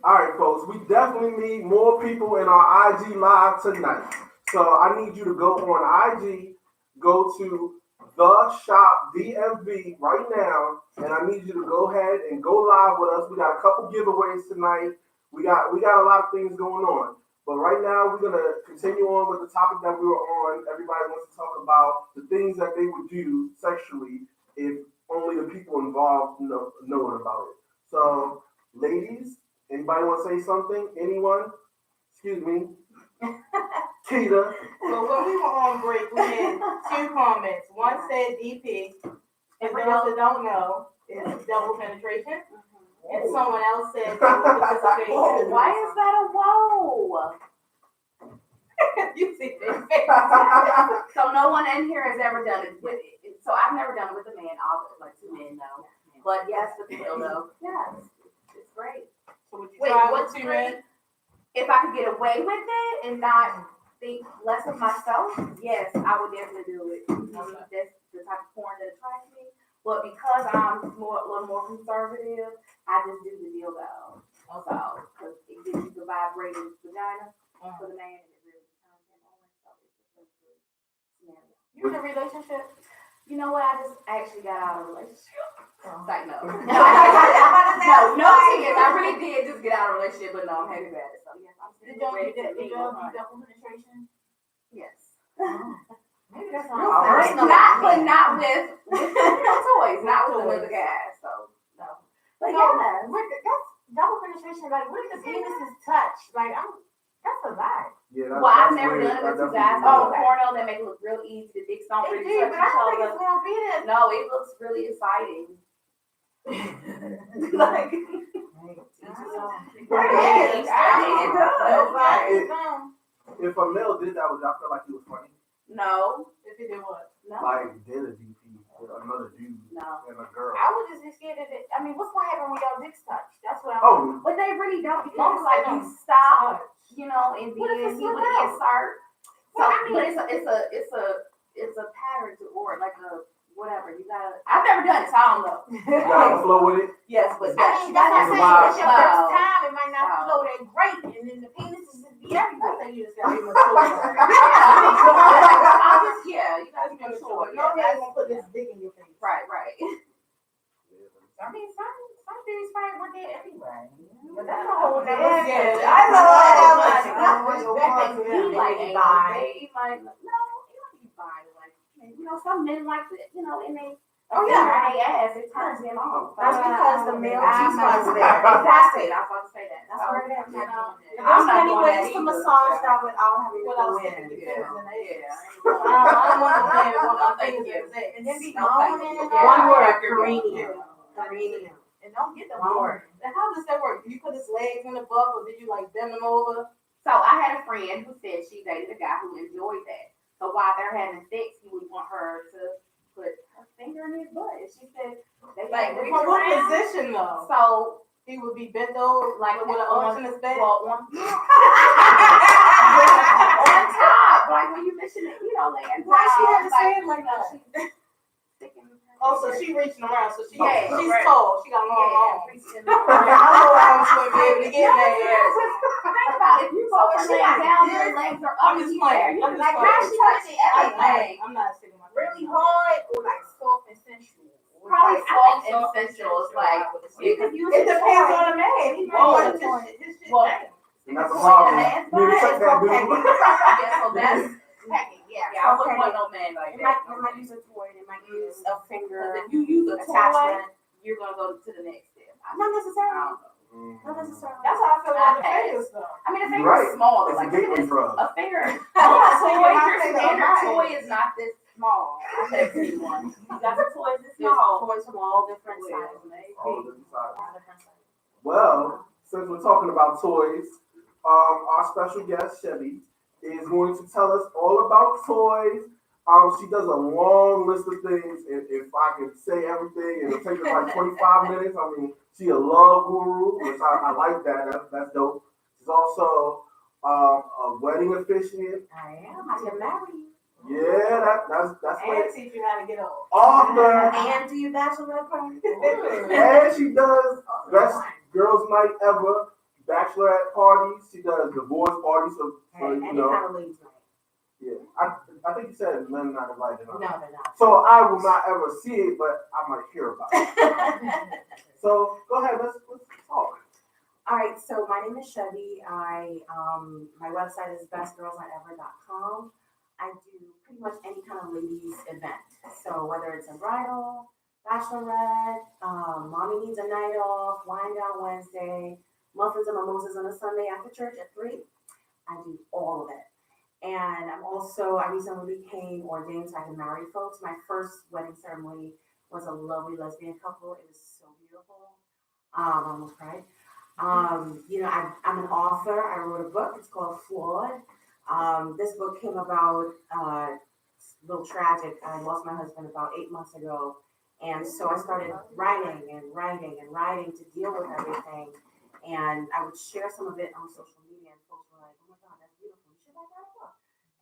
All right, folks. We definitely need more people in our IG live tonight. So I need you to go on IG, go to the shop DMV right now, and I need you to go ahead and go live with us. We got a couple giveaways tonight. We got a lot of things going on. But right now, we're gonna continue on with the topic that we were on. Everybody wants to talk about the things that they would do sexually if only the people involved know about it. So, ladies, anybody want to say something? Anyone? Excuse me. Keita. So when we were on break, we had two comments. One said DP, and for those that don't know, is double penetration. And someone else said double participation. Why is that a whoa? You see this? So no one in here has ever done it with it. So I've never done it with a man. I'll like two men no. But yes, with the dildo. Yes. It's great. So would you Wait, try what's with two great? men? If I could get away with it and not think less of myself, yes, I would definitely do it. That's the type of porn that attracts me. But because I'm a little more conservative, I just do the dildo. Also, because it gives you the vibrating vagina for the man, and it really turns him on. So it's a good scenario. You in a relationship? You know what? I just actually got out of a relationship. Oh. It's like, no. No tears. I really did just get out of a relationship, but no, I'm happy about it. So, yes, I'm Did still y'all ready do to that? Did mingle. y'all do double penetration? Yes. Maybe that's Real not personal, but not with toys, not with the guys. So, no. But So, yeah. that's double penetration. Like, what if the penises touch? Like, that's a lot. Yeah, Well, I've that's never weird. done it with That two guys. definitely Oh, weird. porno that make it look real easy. The dicks don't really touch But each I don't think other. it's gonna be that. No, it looks really exciting. Like, If a male did that, would y'all feel like he was funny? no, If you did what? no, Like, did a DP with another dude no. and a girl? I would just be scared of it. I mean, what's gonna happen when y'all dicks touch? That's what I'm. Oh, But they really don't because Long it's like as they you don't stop, touch. you know, and What if then it's he would slip out? insert. So, Well, I mean- but it's a pattern to or like a whatever. You gotta. I've never done it, so I don't know. you gotta flow with it. Yes, but I mean, that's what I'm saying. Wow. It's your first Wow. time. It might not Wow. flow that great, and then the penis is just be everywhere. I think you just gotta be I'm just you gotta be mature. No man gonna put this dick in your face. Right. I mean, some dudes find what they're everywhere. But that's a Yeah. whole nother. Yeah. I know Yeah. that. He like He anal. He might no, he might be fine. Like you know, some men like it, you know, and they Oh, yeah. Friday ass, it turns them on. That's because the male I'm G-spot's not- there. Exactly, I was about to say that. That's So, where it is. you know, There's I'm not many doing ways that to either. massage that without having to Without go sticking in. your fingers in it. Yeah. I don't want to play with No, my thank fingers you. in it. And then be No, thank moaning. you. One Yeah. word, Yeah. perineum. Perineum. And don't get the One word. word. And how does that work? Do you put his legs in the butt or did you like bend him over? So I had a friend who said she dated a guy who enjoyed that. So while they're having sex, he would want her to put her finger in his butt. And she said they Like, reach From what around. position though? So He would be bent over like with an arch in his back? well, on top, like when you mention it, you know, laying Why she down, had to say it like that? she's sticking her Oh, so finger. she reaching around, so she's Yeah, right. tall, she got long arms. Yeah, I know arms wouldn't be able to get that. think about it. If you go from laying down, your legs are up I'm in just the air. playing. You I'm just like playing. how she touching everything. I'm not sticking my Really hard or like soft and sensual? Probably Like, soft and soft sensual. It's like you could use It a depends toy. on the man. He might Oh, want the his shit Well, down. And that's a Toy in problem. the man's You need to butt check is that okay. dude. Yeah, so that's pecking. Yeah, I wouldn't want no man like They might that. use a toy, they might use a Because finger if you use a toy, attachment. you're gonna go to the next step. Not necessarily. I don't know. Not necessarily. That's how I feel about the I fingers though. I mean, a You're finger right. is small. It's a Like, look at gateway this. drug. A finger. I'm not Toy, taking my your finger standard on toy mine. is not this small. I've never seen one. You got the toys this There's small. toys from all different Well, sizes. maybe. All different sizes. All different sizes. Well, since we're talking about toys, our special guest Chevy is going to tell us all about toys. She does a long list of things, and if I can say everything, it'll take us like 25 minutes. I mean, she a love guru, which I like that. That's dope. She's also a wedding officiant. I am. I can marry you. Yeah, that's And what teach you how to get old. author. And do you bachelorette party? And she does best girls' night ever, bachelorette parties. She does divorce parties for you Any know. kind of ladies night. Yeah, I think you said men not invited. No, they're not. So I will not ever see it, but I might hear about it. So go ahead, let's talk. All right, so my name is Chevy. My website is bestgirlsnotever.com. I do pretty much any kind of ladies event. So whether it's a bridal, bachelorette, mommy needs a night off, wine down Wednesday, muffins and mimosas on a Sunday after church at 3, I do all of it. And I recently became ordained so I can marry folks. My first wedding ceremony was a lovely lesbian couple. It was so beautiful. I almost cried. I'm an author. I wrote a book. It's called Flawed. This book came about a little tragic. I lost my husband about 8 months ago. And so I started writing to deal with everything. And I would share some of it on social media, and folks were like, "Oh my God, that's beautiful. You should write that book."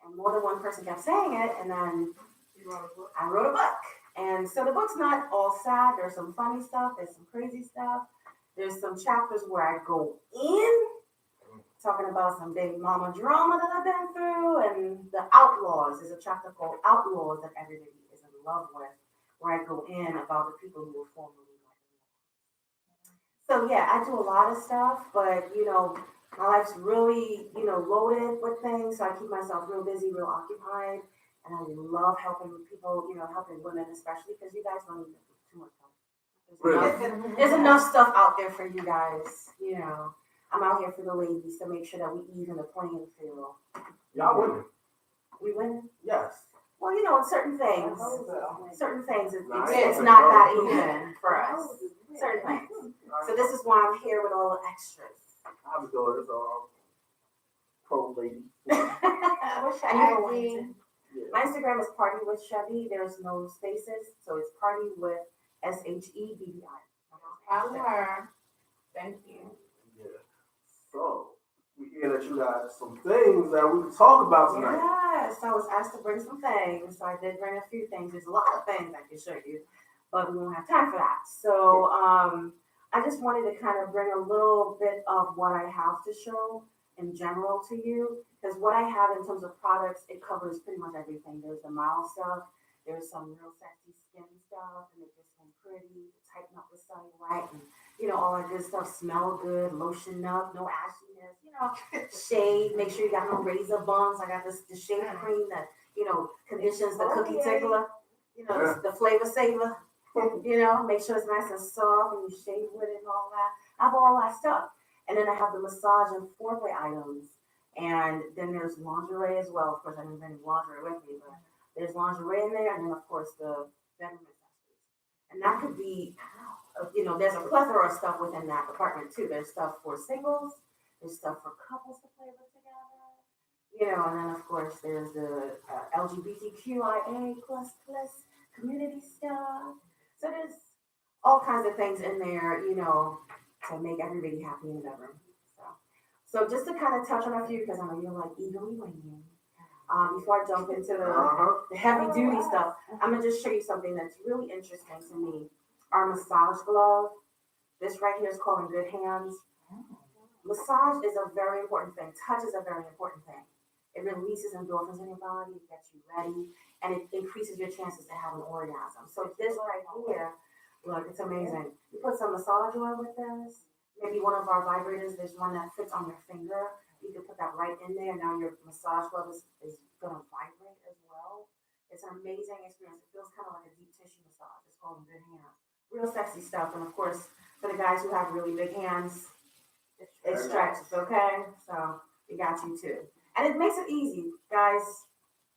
And more than one person kept saying it, and then I wrote a book. And so the book's not all sad. There's some funny stuff. There's some crazy stuff. There's some chapters where I go in, talking about some big mama drama that I've been through, and the outlaws. There's a chapter called Outlaws that everybody is in love with, where I go in about the people who were formerly like me. So yeah, I do a lot of stuff, but my life's really, loaded with things. So I keep myself real busy, real occupied, and I love helping people, helping women, especially because you guys don't need too much help. There's enough stuff out there for you guys. I'm out here for the ladies to make sure that we even the playing field. Y'all women. We win. Yes. Well, in certain things, Nice. it's not that even for us. Certain things. So this is why I'm here with all the extras. I have a daughter, so pro lady. What's your IG? Yeah. My Instagram is Party with Chevy. There's no spaces, so it's Party with SHEBBI. Follow her. Thank you. Yeah. So we hear that you got some things that we can talk about tonight. Yes, I was asked to bring some things, so I did bring a few things. There's a lot of things I can show you, but we won't have time for that. So I just wanted to kind of bring a little bit of what I have to show in general to you, because what I have in terms of products, it covers pretty much everything. There's the mild stuff, there's some real sexy skin stuff, and make your skin pretty, tighten up the cellulite, and all that good stuff, smell good, lotion up, no ashiness, shade, make sure you got no razor bumps. I got the shave cream that, conditions the cookie tickler, the flavor saver. You know, make sure it's nice and soft and you shave with it and all that. I have all that stuff. And then I have the massage and foreplay items. And then there's lingerie as well. Of course, I didn't bring lingerie with me, but there's lingerie in there. And then, of course, the bedroom accessories. And that could be, you know, there's a plethora of stuff within that department too. There's stuff for singles. There's stuff for couples to play with together. You know, and then, of course, there's the LGBTQIA plus community stuff. So there's all kinds of things in there, you know, to make everybody happy in the bedroom. So just to kind of touch on a few, because I know you're like eagerly waiting. Before I jump into the heavy duty stuff, I'm gonna just show you something that's really interesting to me. Our massage glove. This right here is called In Good Hands. Massage is a very important thing. Touch is a very important thing. It releases endorphins in your body, it gets you ready, and it increases your chances to have an orgasm. So this right here, look, it's amazing. You put some massage oil with this, maybe one of our vibrators, there's one that fits on your finger. You can put that right in there. Now your massage glove is gonna vibrate as well. It's an amazing experience. It feels kind of like a deep tissue massage. It's called In Good Hands. Real sexy stuff. And of course, for the guys who have really big hands, it stretches, okay? So we got you too. And it makes it easy, guys.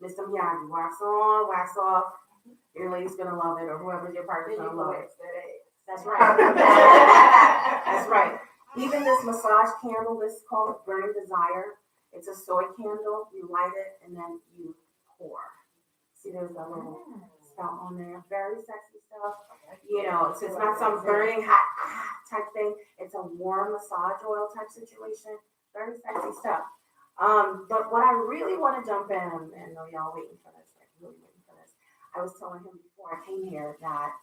Mr. Miyagi, wax on, wax off. Your lady's gonna love it, or whoever's your partner's gonna love it. That's right. That's right. Even this massage candle, this is called Burning Desire. It's a soy candle. You light it and then you pour. See, there's a little spout on there. Very sexy stuff. You know, so it's not some burning hot type thing. It's a warm massage oil type situation. Very sexy stuff. But what I really want to jump in, and I know y'all waiting for this, like really waiting for this. I was telling him before I came here that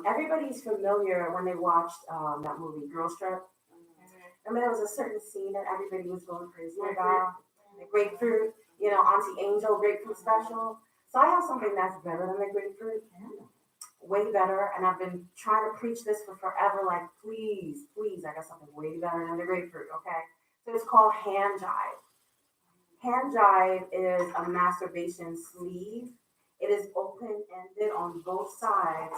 everybody's familiar when they watched that movie Girls Trip. Remember there was a certain scene that everybody was going crazy about, the grapefruit, you know, Auntie Angel grapefruit special. So I have something that's better than the grapefruit, way better. And I've been trying to preach this for forever, like please, I got something way better than the grapefruit, okay? So it's called Hand Jive. Hand Jive is a masturbation sleeve. It is open-ended on both sides.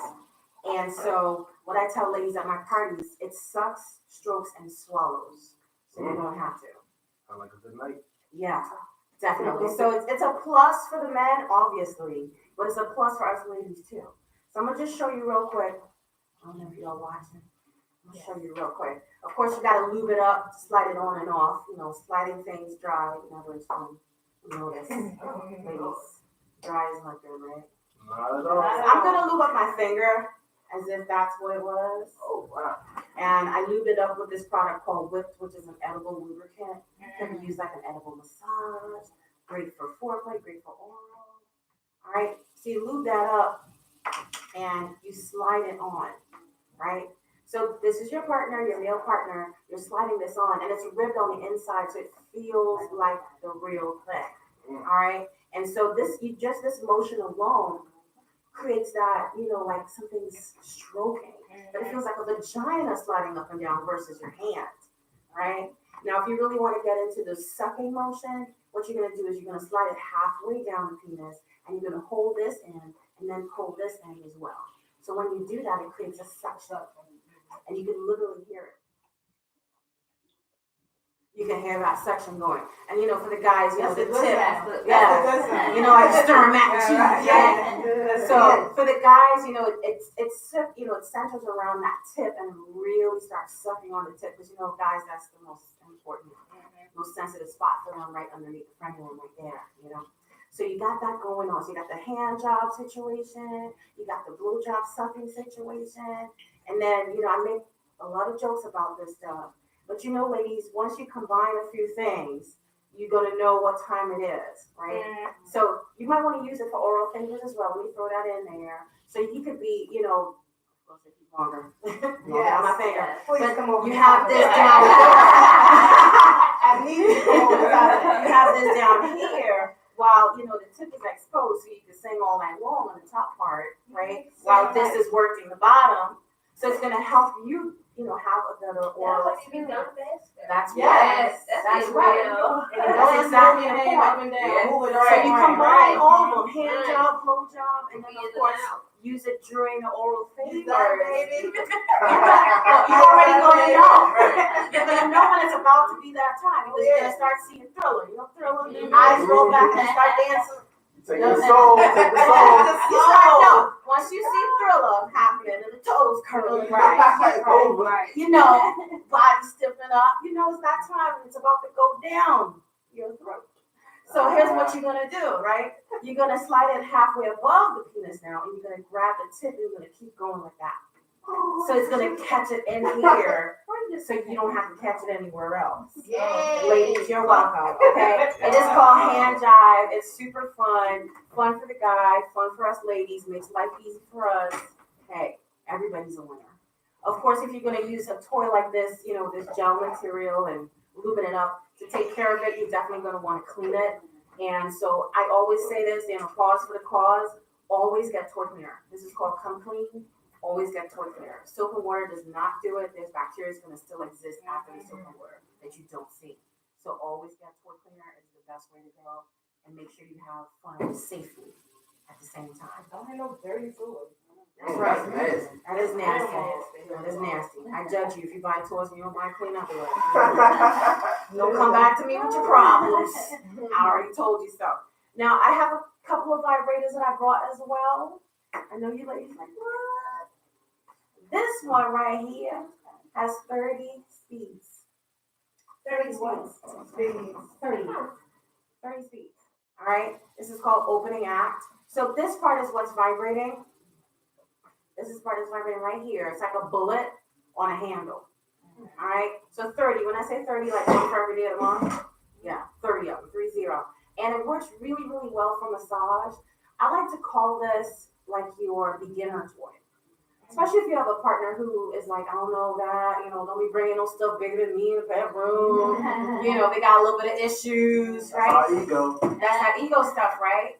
And so what I tell ladies at my parties, it sucks, strokes, and swallows. So you don't have to. I like a good night. Yeah, definitely. So it's a plus for the men, obviously, but it's a plus for us ladies too. So I'm gonna just show you real quick. I don't know if y'all watching. I'm gonna show you real quick. Of course, you gotta lube it up, slide it on and off. You know, sliding things dry. Never is fun. You know this, ladies. Dry is not good, right? Not at all. I'm gonna lube up my finger as if that's what it was. Oh, wow. And I lubed it up with this product called Whipped, which is an edible lubricant. It can be used like an edible massage. Great for foreplay, great for oral. All right, so you lube that up and you slide it on, right? So this is your partner, your male partner. You're sliding this on, and it's ribbed on the inside, so it feels like the real thing. All right, and so this motion alone creates that, you know, like something's stroking, but it feels like a vagina sliding up and down versus your hand, right? Now, if you really want to get into the sucking motion, what you're going to do is you're going to slide it halfway down the penis, and you're going to hold this in, and then pull this in as well. So when you do that, it creates a suction, and you can literally hear it. You can hear that suction going. And you know, for the guys, you know, the tip. Yeah. You know, I stir them at you. Yeah. So for the guys, you know, it's you know, it centers around that tip and really starts sucking on the tip. Because you know, guys, that's the most important, most sensitive spot for them, right underneath the frenulum right there, you know. So you got that going on. So you got the hand job situation, you got the blow job sucking situation, and then, you know, I make a lot of jokes about this stuff. But you know, ladies, once you combine a few things, you're gonna know what time it is, right? So you might want to use it for oral fingers as well. Let me throw that in there. So you could be, you know, longer. Yes. My finger. Please come over. You have this down. I need you. You have this down here while, you know, the tip is exposed, so you can sing all night long on the top part, right? While this is working the bottom. So it's gonna help you, you know, have a better oral experience. That's Yes, that's that's right. real. That's exactly the point. Move it So you around, combine right? all of them, hand Right. job, blow job, and then of course use it during the oral favors. baby. You're already gonna know. You're gonna know when it's about to be that time because you're gonna start seeing Thriller. You know Thriller? Eyes roll back and start dancing. Take the soul, take the soul. You start know. Once you see Thriller happening and the toes curling, right? You know, body stiffening up. You know it's that time and it's about to go down your throat. So here's what you're gonna do, right? You're gonna slide it halfway above the penis now, and you're gonna grab the tip and you're gonna keep going like that. So it's gonna catch it in here, so you don't have to catch it anywhere else. Yay. Ladies, you're welcome. Okay, it is called hand jive. It's super fun for the guy, fun for us ladies, makes life easy for us. Hey, everybody's a winner. Of course, if you're gonna use a toy like this, you know, this gel material and lubing it up to take care of it, you're definitely gonna want to clean it. And so I always say this, and applause for the cause. Always get toy cleaner. This is called Come Clean. Always get toy cleaner. Soap and water does not do it. There's bacteria that's going to still exist after the soap and water that you don't see. So always get toy cleaner is the best way to go, and make sure you have fun safely at the same time. Don't have no dirty food. That's right. That is nasty. That is nasty. I judge you if you buy toys and you don't buy clean up. Don't come back to me with your problems. I already told you so. Now I have a couple of vibrators that I brought as well. I know you ladies like, what? This one right here has 30 speeds. 30 speeds. 30 speeds. All right. This is called opening act. So this part is what's vibrating. This is part is vibrating right here. It's like a bullet on a handle. All right. So 30. When I say 30, like one for every day of the month. Yeah, 30 of them, 30. And it works really, really well for massage. I like to call this like your beginner toy. Especially if you have a partner who is like, I don't know that, you know, don't be bringing no stuff bigger than me in the bedroom. You know, they got a little bit of issues, right? Our ego. That's that ego stuff, right?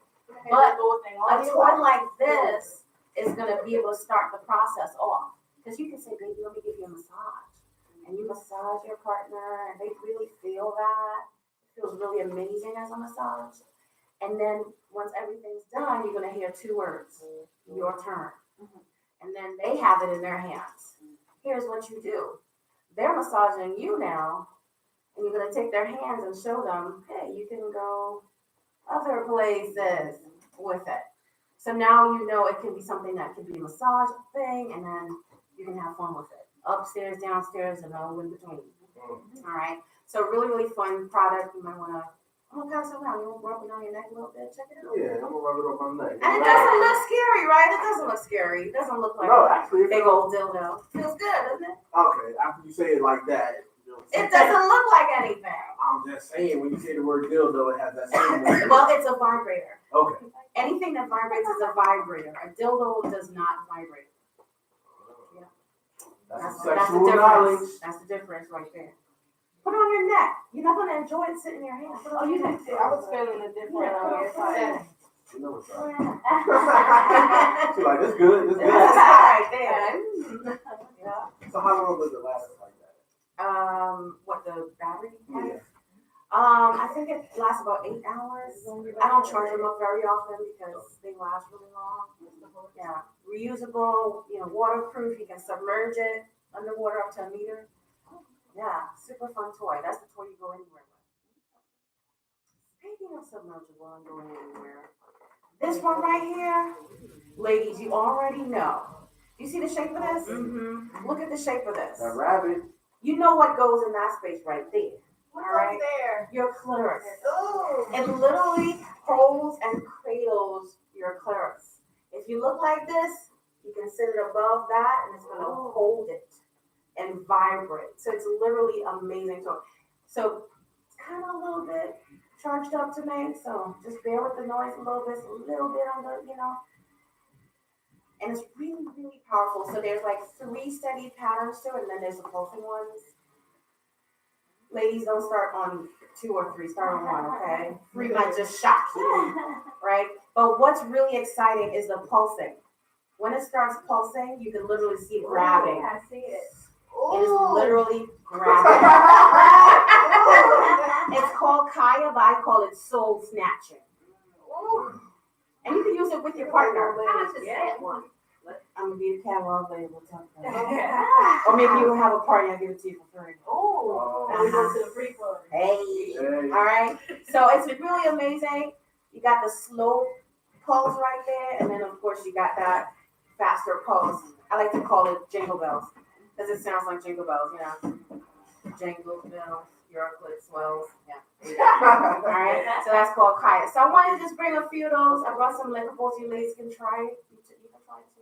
But a toy like this is going to be able to start the process off. Because you can say, baby, let me give you a massage. And you massage your partner, and they really feel that. It feels really amazing as a massage. And then once everything's done, you're going to hear 2 words, your turn. And then they have it in their hands. Here's what you do. They're massaging you now, and you're going to take their hands and show them, hey, you can go other places with it. So now you know it can be something that can be a massage thing, and then you can have fun with it. Upstairs, downstairs, and all in between. All right. So really, really fun product. You might want to, I'm going to pass it around. You want to rub it on your neck a little bit? Check it out. Yeah, I'm gonna rub it on my neck. And it doesn't look scary, right? It doesn't look scary. It doesn't look like No, actually, a big old dildo. Feels good, doesn't it? okay. After you say it like that, It doesn't look like anything. I'm just saying when you say the word dildo, it has that same word. Well, it's a vibrator. Okay. Anything that vibrates is a vibrator. A dildo does not vibrate. That's the sexual knowledge. difference. That's the difference right there. Put it on your neck. You're not going to enjoy it sitting in your hand. Put it on your neck. I was feeling a different setting. You know what's up. She's like, this good, this good. Right there. Yeah. So how long does it last like that? What, the battery life? Yeah. I think it lasts about 8 hours. I don't charge them up very often because they last really long. Yeah, reusable, you know, waterproof. You can submerge it underwater up to 1 meter. Yeah, super fun toy. That's the toy you go anywhere with. Speaking of submergible and going anywhere, this one right here, ladies, you already know. You see the shape of this? Mm-hmm. Look at the shape of this. That rabbit. You know what goes in that space right there. What's All right? up there? Your clitoris. Ooh. It literally holds and cradles your clitoris. If you look like this, you can sit it above that and it's going to hold it and vibrate. So it's literally amazing. So it's kind of a little bit charged up to me. So just bear with the noise a little bit. It's a little bit on the, you know. And it's really, really powerful. So there's like 3 steady patterns to it, and then there's the pulsing ones. Ladies, don't start on 2 or 3. Start on 1, okay? 3 might just shock you, right? But what's really exciting is the pulsing. When it starts pulsing, you can literally see it grabbing. I see it. It is literally grabbing. It's called Kaya, but I call it soul snatching. And you can use it with your partner. I just said one. I'm gonna be a catalog lady, we'll talk about it. Okay. Or maybe you'll have a party, I'll give it to you for free. Oh, and we go to the free club. Hey, Hey. all right. So it's really amazing. You got the slow pulse right there, and then of course you got that faster pulse. I like to call it jingle bells because it sounds like jingle bells, you know. Jingle bells, your clit swells. Yeah. All right. So that's called kaya. So I wanted to just bring a few of those. I brought some lickables. You ladies can try it. You can try it too.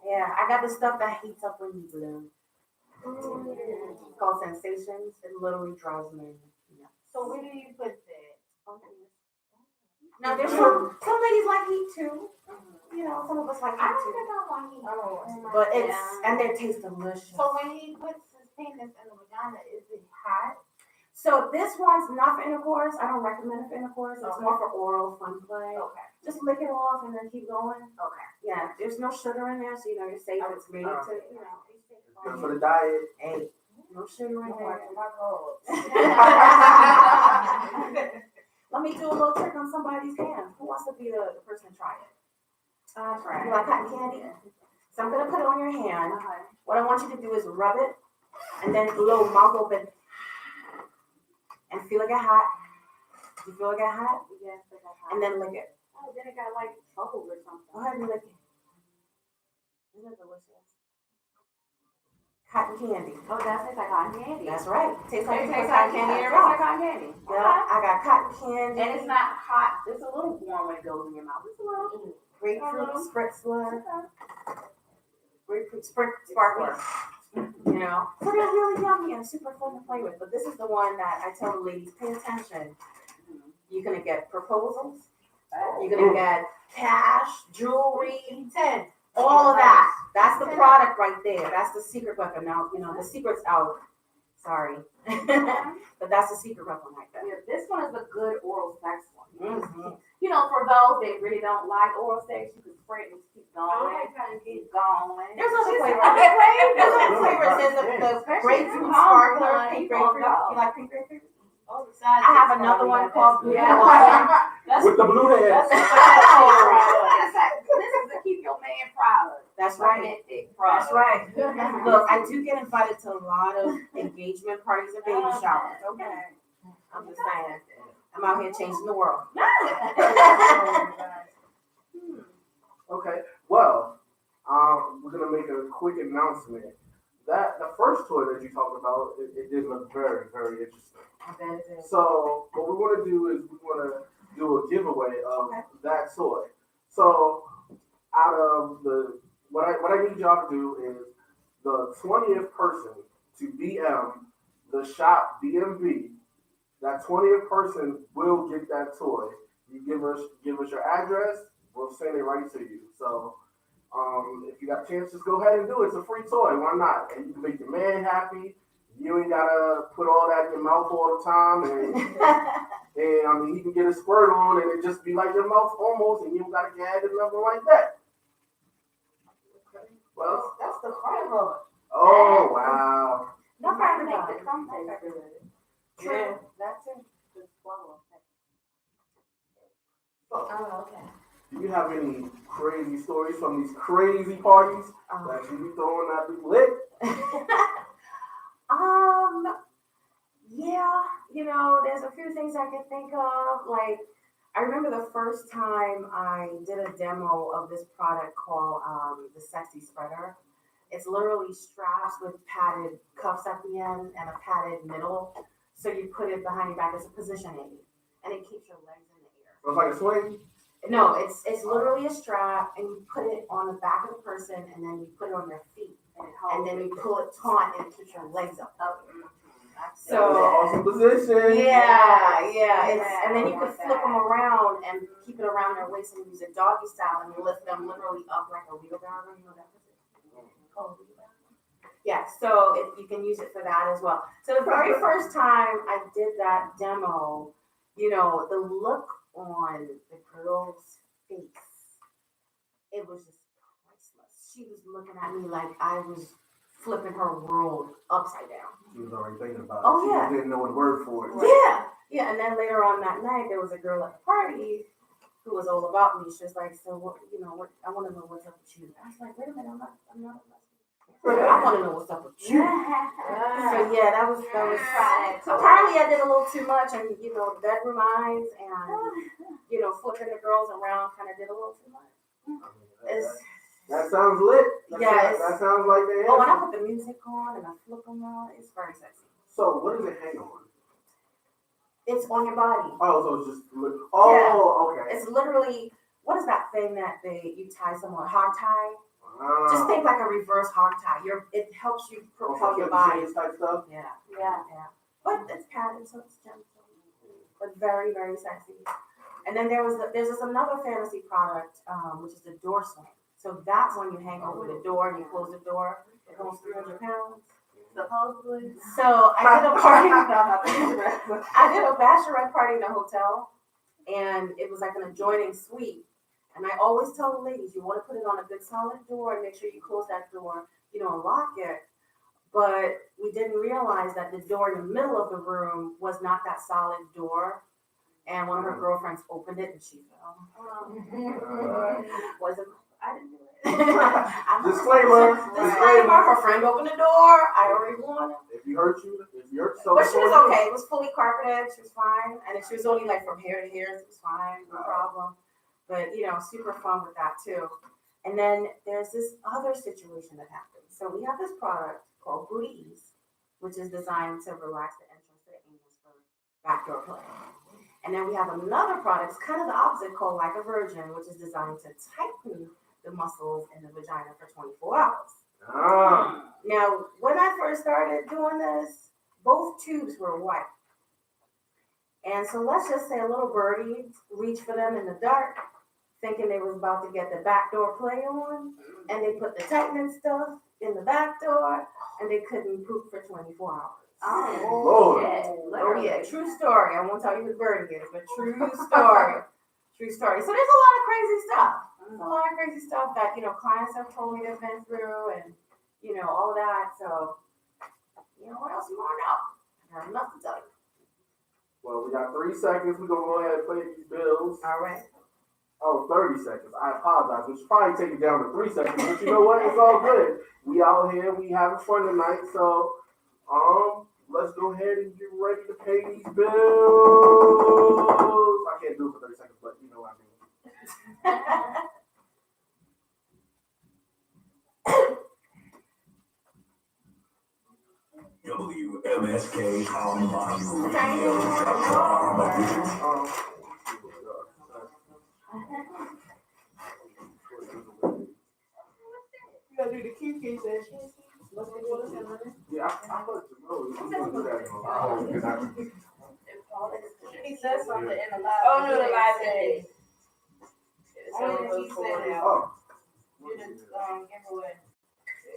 Yeah, I got the stuff that heats up when you blow. It's called sensations. It literally drives me nuts. So where do you put that? Now there's some ladies like heat too. You know, some of us like I heat don't too. think I want heat. I don't want But it's and they taste delicious. So when he puts his penis in the vagina, is it hot? So this one's not for intercourse. I don't recommend it for intercourse. It's more for oral fun play. Okay. Just lick it off and then keep going. Okay. Yeah, there's no sugar in there, so you know you're safe. It's made to, you know, Good for the diet. hey, no sugar in there. Let me do a little trick on somebody's hand. Who wants to be the person to try it? You like cotton candy? So I'm gonna put it on your hand. What I want you to do is rub it and then blow mouth open and feel it get hot. Do you feel it get hot? Yes, I got hot. And then lick it. Oh, then it got like bubbles or something. Go ahead and lick it. Isn't it delicious? Cotton candy. Oh, that tastes like cotton candy. That's right. Tastes like It you put tastes cotton like candy in it your tastes mouth. like cotton candy. Yeah, I got cotton candy. And it's not hot. It's a little warm when it goes in your mouth. It's a little. Grapefruit spritzler. Grapefruit sparkler. You know, so they're really yummy and super fun to play with. But this is the one that I tell the ladies, pay attention. You're gonna get proposals. You're gonna get cash, jewelry, 10. all of that. That's the product right there. That's the secret weapon. Now, you know, the secret's out. Sorry. But that's the secret weapon right there. Yeah, this one is a good oral sex one. Mm-hmm. You know, for those that really don't like oral sex, you can spray it and keep going. Keep going. There's other flavors. Other flavors. There's other flavors. There's the grapefruit sparkler, pink grapefruit. You like pink grapefruit? Oh, besides I have this another party, one called Blue Yeah. Hawaiian. With the blue hair. This is to keep your man proud. That's right. That's right. Look, I do get invited to a lot of engagement parties and baby showers. Okay. I'm just saying. I'm out here changing the world. Okay. Well, we're gonna make a quick announcement. That the first toy that you talked about, it did look very, very interesting. I bet it is. So what we want to do is we want to do a giveaway of that toy. So out of the what I need y'all to do is the 20th person to DM the shop DMV. That 20th person will get that toy. You give us your address, we'll send it right to you. So if you got a chance, just go ahead and do it. It's a free toy. Why not? And you can make your man happy. You ain't gotta put all that in your mouth all the time, and I mean, he can get a squirt on, and it just be like your mouth almost, and you don't gotta gag or nothing like that. Well, That's the carnival. oh wow. No Trying to problem. make the cum taste good. Yeah, that's it. Just swallow. Oh, okay. Do you have any crazy stories from these crazy parties that you be throwing that be lit? Yeah, you know, there's a few things I can think of. Like, I remember the first time I did a demo of this product called the Sexy Spreader. It's literally straps with padded cuffs at the end and a padded middle. So you put it behind your back as a position aid, and it keeps your legs in the air. So it's like a swing? No, it's literally a strap, and you put it on the back of the person, and then you put it on their feet, and then you pull it taut, and it keeps your legs up. That's an So awesome position. yeah, and then you can flip them around and keep it around their waist and use a doggy style, and you lift them literally up like a wheelbarrow. You know that position? Called a wheelbarrow. Yeah, so you can use it for that as well. So the very first time I did that demo, you know, the look on the girl's face, it was just priceless. She was looking at me like I was flipping her world upside down. She was already thinking about it. Oh, She yeah. just didn't know the word for it. Yeah, and then later on that night, there was a girl at the party who was all about me. She was like, so what, I want to know what's up with you. I was like, wait a minute, I'm not a lesbian. I want to know what's up with you. So yeah, that was apparently I did a little too much, and bedroom eyes and flipping the girls around kind of did a little too much. That sounds lit. That sounds like the when I put the music on and I flip them around, it's very sexy. So what does it hang on? It's on your body. Oh, so it's just okay. It's literally, what is that thing that you tie someone, hog tie? Just think like a reverse hog tie. It helps you propel your body. Type stuff. Yeah. But it's padded, so it's gentle, but very, very sexy. And then there's this another fantasy product, which is the door swing. So that's when you hang over the door and you close the door. It goes 300 pounds. Supposedly. So I did a party. I did a bachelorette party in a hotel, and it was like an adjoining suite. And I always tell the ladies, you want to put it on a good solid door and make sure you close that door, and lock it. But we didn't realize that the door in the middle of the room was not that solid door. And one of her girlfriends opened it and she fell. I didn't do it. Disclaimer. Her friend opened the door. I already won. If you hurt so. But she was okay. It was fully carpeted. She was fine. And she was only like from here to here. So it was fine. No problem. But, super fun with that too. And then there's this other situation that happens. So we have this product called Booty Ease, which is designed to relax the entrance to the anus for backdoor play. And then we have another product, it's kind of the opposite, called Like a Virgin, which is designed to tighten the muscles in the vagina for 24 hours. Now, when I first started doing this, both tubes were white. And so let's just say a little birdie reached for them in the dark, thinking they was about to get the backdoor play on, and they put the tightening stuff in the back door, and they couldn't poop for 24 hours. Oh yeah, true story. I won't tell you who the birdie is, but true story. True story. So there's a lot of crazy stuff. There's a lot of crazy stuff that, clients have told me they've been through and, all of that. So, what else you want to know? I have enough to tell you. Well, we got 3 seconds. We're going to go ahead and play these bills. All right. Oh, 30 seconds. I apologize. We should probably take it down to 3 seconds. But you know what? It's all good. We out here. We having fun tonight. So, let's go ahead and get ready to pay these bills. I can't do it for 30 seconds, but you know what I mean. WMSK Online You gotta do the Kiki session. Yeah, I let you know. We can do that. He said something in the live. Oh, no, the live thing. Only if he said it. Oh. You didn't giveaway.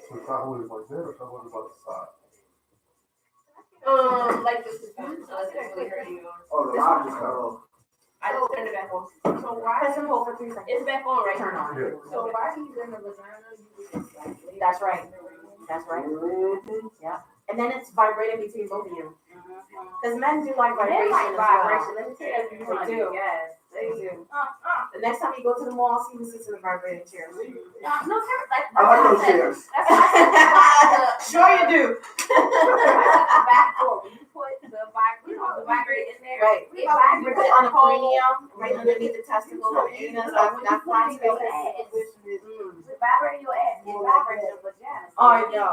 So Tahoe is like that or Tahoe is like the side? Like this is fun. I didn't really hear you. Oh, the live just cut off. I just turned it back on. So why? Press and hold for 3 seconds. It's back on right Turn now. on. Yeah. So why he's in the vagina? You just like. That's right. That's right. Yeah. And then it's vibrating between both of you. Because men do like vibration as well. Let me tell you, They do. yes. They do. The next time you go to the mall, see who sits in the vibrating chair. No, like I like those chairs. That's why Sure you do. the back door. When you put the vibrator in there, Right. it You put vibrates it on the whole. perineum, right underneath the testicle, the anus, that flat space. It vibrates your ass. It vibrates your vagina. Oh, no.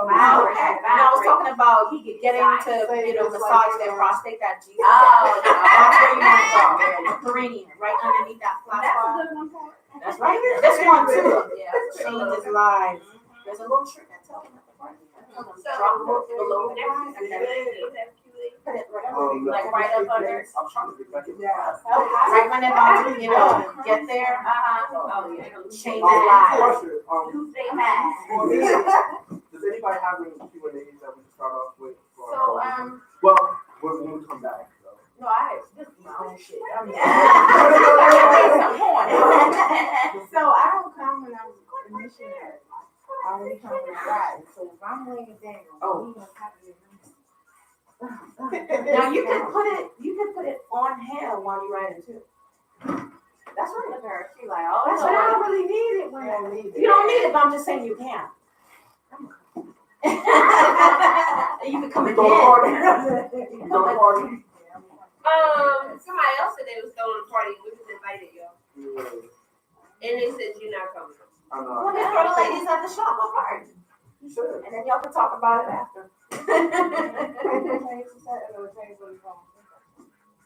Wow. I was talking about getting to, massage their prostate, that G. Oh, That's where you want to go. The perineum, right underneath that flat that's a spot. good one for it. That's right. This one too. Yeah. Changes lives. There's a little trick I tell them at the party. Drop it below the line and then put it right under, like right up under. I'm trying to get back in. Right when they're about to, get there, Oh, yeah. changes lives. Question. You stay mad. Does anybody have any Q&As that we can start off with? So, Well, when we come back. So. no, I this is my own shit. So I don't come when I'm a missionary. I only come with God. So if I'm laying down, he gonna copy it. Now you can put it on him while you're writing too. That's right, look at her, she like, oh, That's no. what I don't really need it when You don't need it. you don't need it, but I'm just saying you can. You can come We again. go to party. We go to party. Somebody else said they was throwing a party. We just invited y'all, Yeah, and they said you're not coming. I Well, know. then throw the ladies at the shop a party, You said. and then y'all can talk about it after.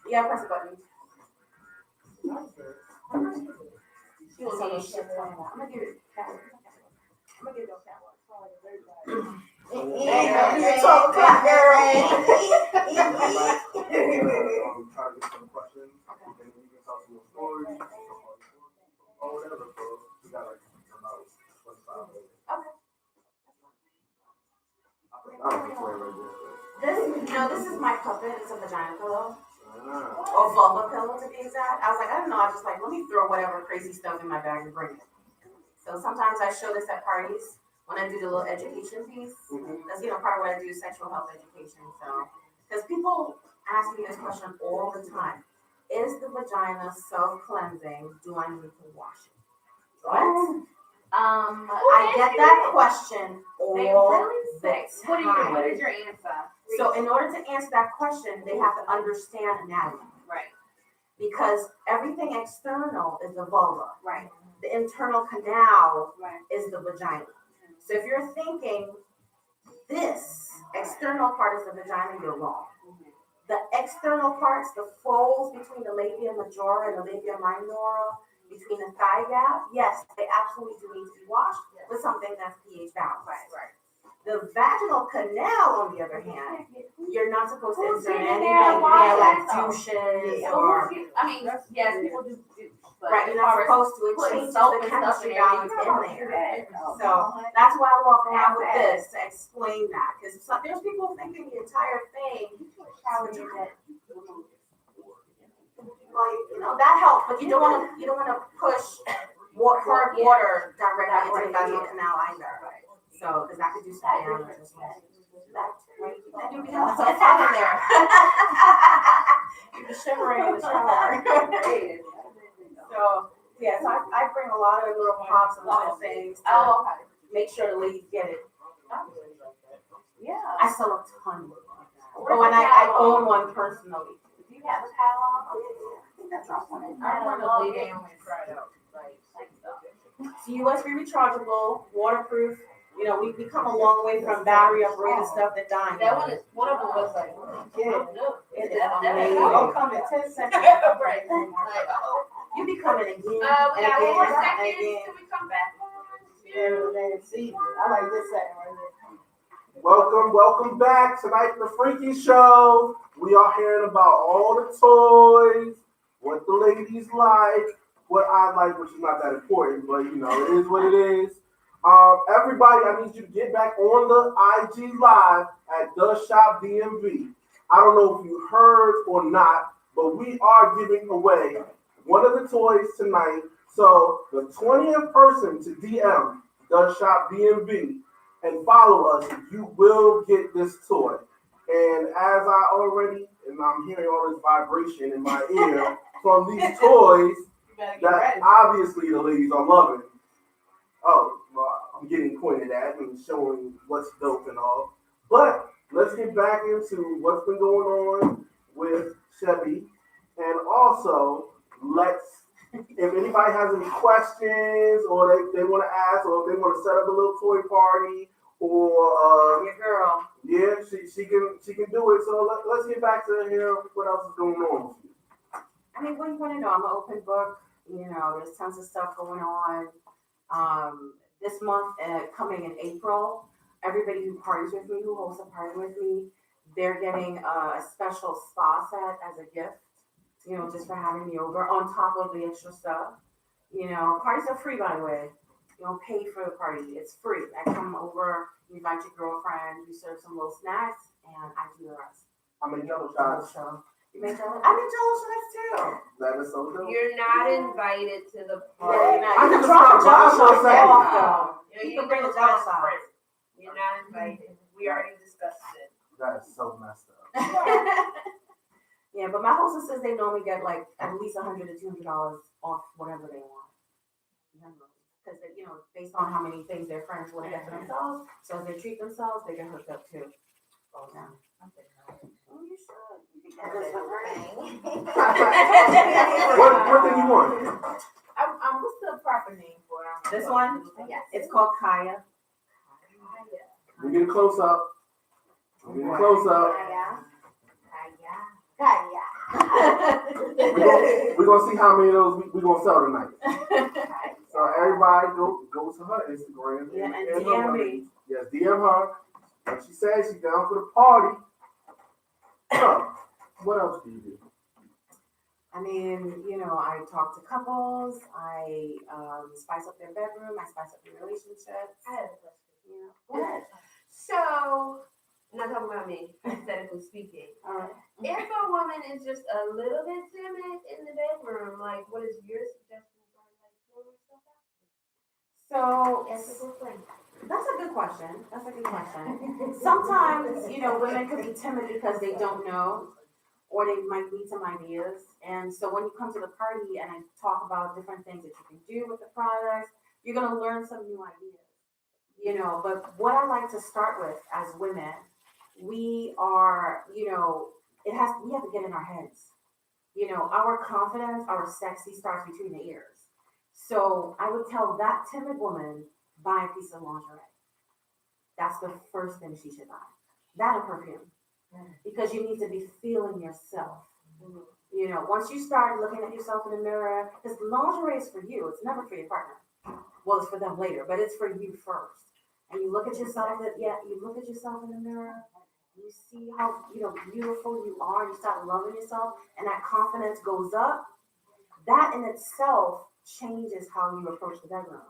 Yeah, press the button. She was So on shit coming out. I'm gonna give it. I'm gonna give it a catwalk. Yeah. You talk about Try to get some questions. And then we can tell some more stories. Or whatever. So we got like about 25 minutes. Okay. I don't know right there. This is my puppet. It's a vagina pillow. Ah. Or vulva pillow to be exact. I was like, I don't know. I just like, let me throw whatever crazy stuff in my bag and bring it. So sometimes I show this at parties when I do the little education piece. Mhm. That's, part of what I do, sexual health education. So, because people ask me this question all the time. Is the vagina self-cleansing? Do I need to wash it? What? I get that question all They the really sick. time. What is your answer? So in order to answer that question, they have to understand anatomy. Right, Because everything external is the vulva. right, The internal canal right. is the vagina. So if you're thinking this external part is the vagina, you're wrong. The external parts, the folds between the labia majora and the labia minora, between the thigh gap, yes, they absolutely do need to be washed with something that's pH balanced. Right. The vaginal canal, on the other hand, you're not supposed to Who's insert getting anything there? Why there like is that so? douches So or, yes, people do, but right, you're not supposed to, it putting changes soap the and stuff chemistry in balance there, in you there. don't do that. So that's why I walk around with this to explain that, because there's people thinking the entire thing, well, that helps, but you don't wanna push hard water directly into the vaginal canal either. So, because that could do some damage as well. That do be having some fun in there. You be shivering in the shower. So, yeah, so I bring a lot of little props and little things to Oh, okay. make sure the ladies get it. Yeah. I sell a ton. But when I own one personally. Do you have a catalog? I think that's all one. I remember the lady and we tried out. It's USB rechargeable, waterproof. We come a long way from battery operated stuff that dying. That one of them was like, Yeah. It is That- amazing. that'll come in 10 seconds. right. Like, oh. You be coming again We and got again 1 more and second. again. Can we come back? I like this second right here. Welcome back. Tonight, the Freaky Show. We are hearing about all the toys, what the ladies like, what I like, which is not that important, but it is what it is. Everybody, I need you to get back on the IG Live at The Shop DMV. I don't know if you heard or not, but we are giving away one of the toys tonight. So the 20th person to DM The Shop DMV and follow us, you will get this toy. And as I'm hearing all this vibration in my ear from these toys that obviously the ladies are loving. Oh, well, I'm getting pointed at and showing what's dope and all. But let's get back into what's been going on with Chevy. And also, if anybody has any questions or they want to ask or if they want to set up a little toy party or Your girl. yeah, she can do it. So let's get back to hear what else is going on. I mean, what do you want to know? I'm an open book. There's tons of stuff going on. This month, coming in April, everybody who parties with me, who hosts a party with me, they're getting a special spa set as a gift, just for having me over on top of the extra stuff. Parties are free, by the way. You don't pay for the party. It's free. I come over, you invite your girlfriend, you serve some little snacks, and I do the rest. I mean, Jello shots. You make jello? I make jello shots too. That is so dope. You're not invited to the Yeah, party. you I can just drop stopped jello by for a shots second. off though. You You can bring the jello shots. You're not invited. We already discussed it. That is so messed up. Yeah, but my hostess says they normally get like at least $100 to $200 off whatever they want. Because based on how many things their friends want to get for themselves, so as they treat themselves, they get hooked up too. Oh, yeah. Oh, you should. You can get this for free. What thing you want? What's the proper name for it? This one? Yes. It's called Kaya. We get a close up. We get a close up. We're gonna see how many of those we're gonna sell tonight. So everybody go to her Instagram Yeah, and her DM number. me. Yes, DM her. And she says she's down for the party. So, what else do you do? I mean, I talk to couples. I spice up their bedroom. I spice up their relationships. I have a question. Go ahead. So, not talking about me, hypothetically speaking. All right. If a woman is just a little bit timid in the bedroom, like, what is your suggestion for like throwing herself out? So As a girlfriend. that's a good question. That's a good question. Sometimes, women could be timid because they don't know, or they might need some ideas. And so when you come to the party and I talk about different things that you can do with the products, you're gonna learn some new ideas. But what I like to start with as women, we are, we have to get in our heads. Our confidence, our sexy starts between the ears. So I would tell that timid woman, buy a piece of lingerie. That's the first thing she should buy. That and perfume. Because you need to be feeling yourself. Once you start looking at yourself in the mirror, because lingerie is for you, it's never for your partner. Well, it's for them later, but it's for you first. And you look at yourself, you look at yourself in the mirror, you see how, beautiful you are, you start loving yourself, and that confidence goes up. That in itself changes how you approach the bedroom.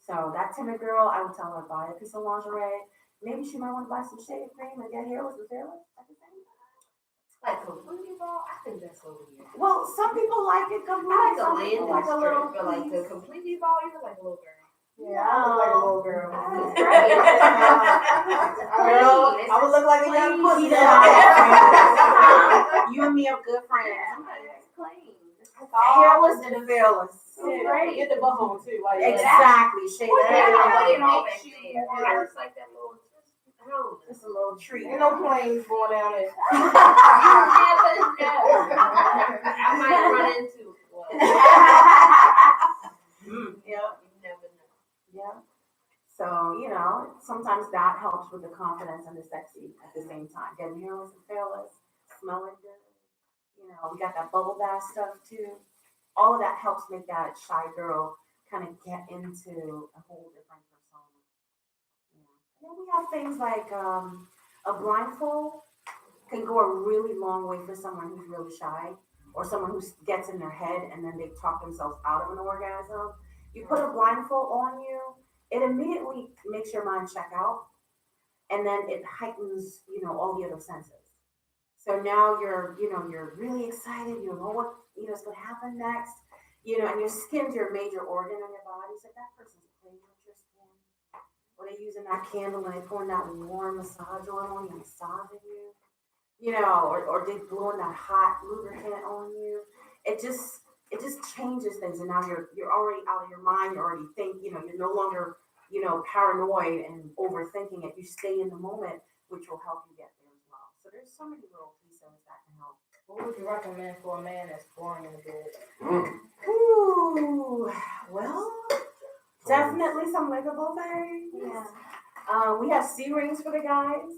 So that timid girl, I would tell her, buy a piece of lingerie. Maybe she might want to buy some shaving cream and get hairless and fearless at the same time. Like completely ball? I think that's over here. Well, some people like it completely. I like the some landing people like a little strip, but like the piece. completely ball, you look like a little girl. Yeah, I look like a little girl. That's great. Girl, I would look like a young pussy. You and me are good friends. It's clean. Hairless and fearless. Right. Get the butthole too. Like Exactly. Shave Well, that yeah, hair. but it Out. makes you more, it's like that little twist. I don't know. It's a little treat. Ain't no planes going down there. You never know. I might run into one. Yeah. You never know. Yeah. So, sometimes that helps with the confidence and the sexy at the same time. Getting hairless and fearless, smelling good. We got that bubble bath stuff too. All of that helps make that shy girl kind of get into a whole different persona. And then we have things like a blindfold can go a really long way for someone who's really shy or someone who gets in their head and then they talk themselves out of an orgasm. You put a blindfold on you, it immediately makes your mind check out, and then it heightens, all the other senses. So now you're really excited. You know what, is going to happen next. And your skin's your major organ on your body. So if that person's playing with your skin, or they're using that candle and they're pouring that warm massage oil on you, massaging you, or they're blowing that hot lubricant on you. It just changes things. And now you're already out of your mind. You're already you're no longer, paranoid and overthinking it. You stay in the moment, which will help you get there as well. So there's so many little pieces that can help. What would you recommend for a man that's boring in the bed? Ooh, well, definitely some wiggable things. Yeah. We have C-rings for the guys.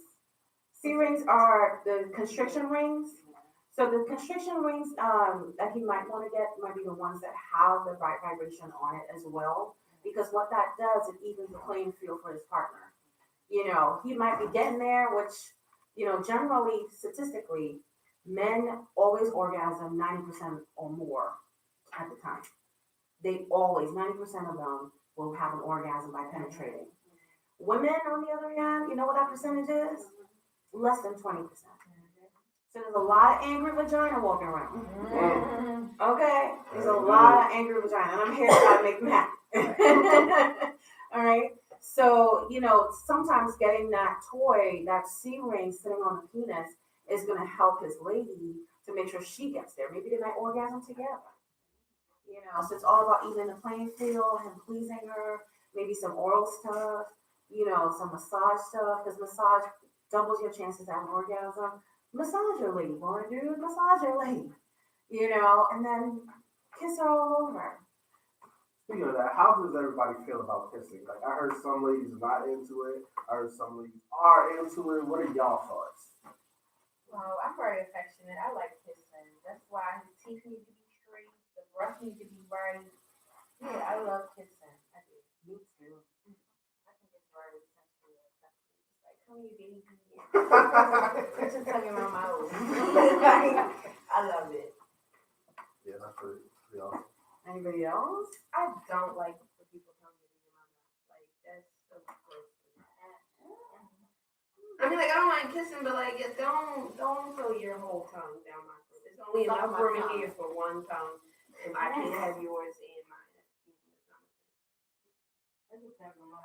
C-rings are the constriction rings. So the constriction rings that he might want to get might be the ones that have the right vibration on it as well. Because what that does, it evens the playing field for his partner. He might be getting there, which, generally, statistically, men always orgasm 90% or more at the time. They always, 90% of them will have an orgasm by penetrating. Women, on the other hand, you know what that percentage is? Less than 20%. So there's a lot of angry vagina walking around. Mm-hmm. Okay? There's a lot of angry vagina, and I'm here to try to make them happy. All right? So, sometimes getting that toy, that C-ring sitting on the penis, is gonna help his lady to make sure she gets there. Maybe they might orgasm together. You know, so it's all about even the playing field, him pleasing her, maybe some oral stuff, you know, some massage stuff, because massage doubles your chances at an orgasm. Massage your lady, boy, dude, massage your lady. You know, and then kiss her all over. Speaking of that, how does everybody feel about kissing? Like, I heard some ladies are not into it. I heard some ladies are into it. What are y'all thoughts? Well, I'm very affectionate. I like kissing. That's why his teeth need to be straight, the breath need to be right. Yeah, I love kissing. I do. Me too. I think it's very sensual. It's like, come here, baby. Put your tongue in my mouth. I love it. Yeah, that's pretty awesome. Anybody else? I don't like when people tongue in my mouth. Like, that's so gross. I mean, like, I don't mind kissing, but like, don't throw your whole tongue down my throat. There's only enough room in here for one tongue, and I can't have yours and mine.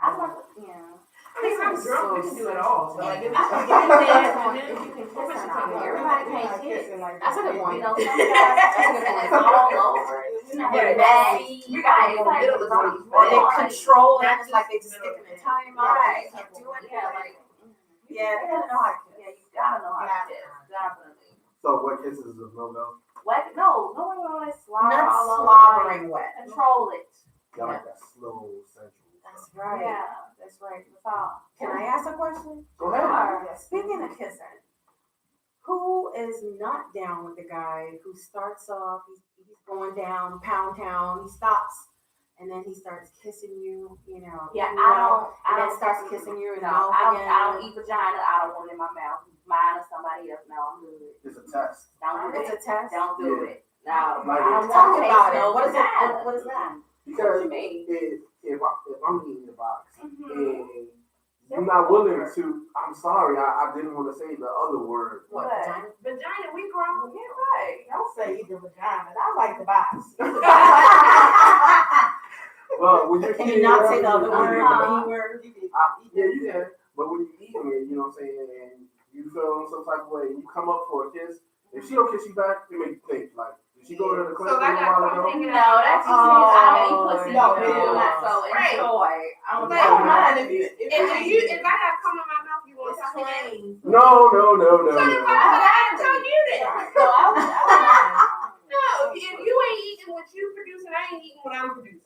I love it, yeah. I mean, if I'm drunk, we can do it all. So, like, if If it's you getting there, can kiss Put your her, tongue in. everybody I'm can't not kiss. kissing like That's a good that. point. You know, some guys, it's all over. You know, Yeah, messy. You got it, like, Middle is or right. They control it, Not it's like they just just stick middle. in their tongue in your mouth. Right. You can't do it. Yeah, like, Yeah, they gotta know how to kiss. yeah, you gotta know how to kiss, definitely. So, what kisses is a no-go? What? No, like slobber Not all over. slobbering wet. Control it. Y'all like that slow, sensual That's stuff. right. Yeah, that's right. That's all. Can I ask a question? Go ahead. Speaking of kissing, who is not down with the guy who starts off, he's going down Pound Town, he stops, and then he starts kissing you, you know. Yeah, you I know, don't. and then starts kissing you in the No, mouth I again. don't eat vagina. I don't want it in my mouth. Mine or somebody else. No, I'm good. It's a test. Don't do It's it. a test. Don't do it. No. Like, I don't Talk want to about taste it. no What is it? vagina. What is that? Because you mean? if I'm eating the box Mhm. and you're not willing to, I'm sorry, I didn't want to say the other word. What, What? vagina? Vagina, we grown. Yeah, right. Don't say either vagina. I like the box. Well, when you're Can eating you not it, say the other word, the Uh-huh. B word? Yeah, you can. But when you're eating it, you know what I'm saying, and you feel some type of way, and you come up for a kiss, if she don't kiss you back, you make you think, like, did she go to the clinic So a I while got ago? something No, that's just means I don't eat pussy. No, No, they do not. So Right. enjoy. I don't Like, I don't know. mind if you. If I have cum in my mouth, you want It's something else? clean. No. So then why would I tell you that? So I was No, if you ain't eating what you producing, I ain't eating what I'm producing.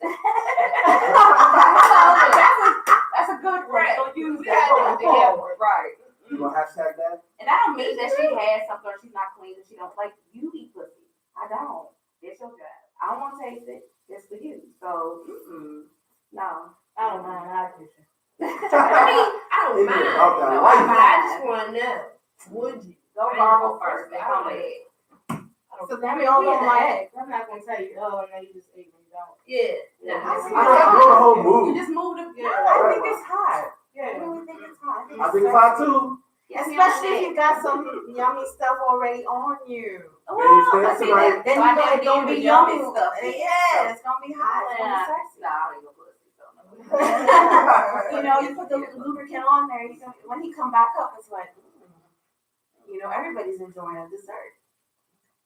That's a good one. Right. Don't use We that. gotta do it together. Right. You gonna hashtag that? And I don't mean that she has something or she's not clean and she don't like you eat pussy. I don't. It's your job. I don't want to taste it. It's for you. So, no. I don't mind. I kiss you. I mean, I don't Ain't mind. about that No, life. but I just want to know, would you? Go I gargle know first. Then I come don't back. like- So then we all gonna like. I'm not gonna tell you. Oh, no, you just ate me. Don't. Yeah. No. I can't go the whole You move. just moved up. Yeah. I think it's hot. I Yeah. really think it's hot. I think it's hot too. Especially if you got some yummy stuff already on you. Dance tonight. Then So I you know never it's gonna did be the yummy yummy stuff. Yeah, it's gonna be hot. It's gonna be sexy. Nah, I ain't no pussy. So no. You know, you put the lubricant on there. You can, when he come back up, it's like, you know, everybody's enjoying a dessert.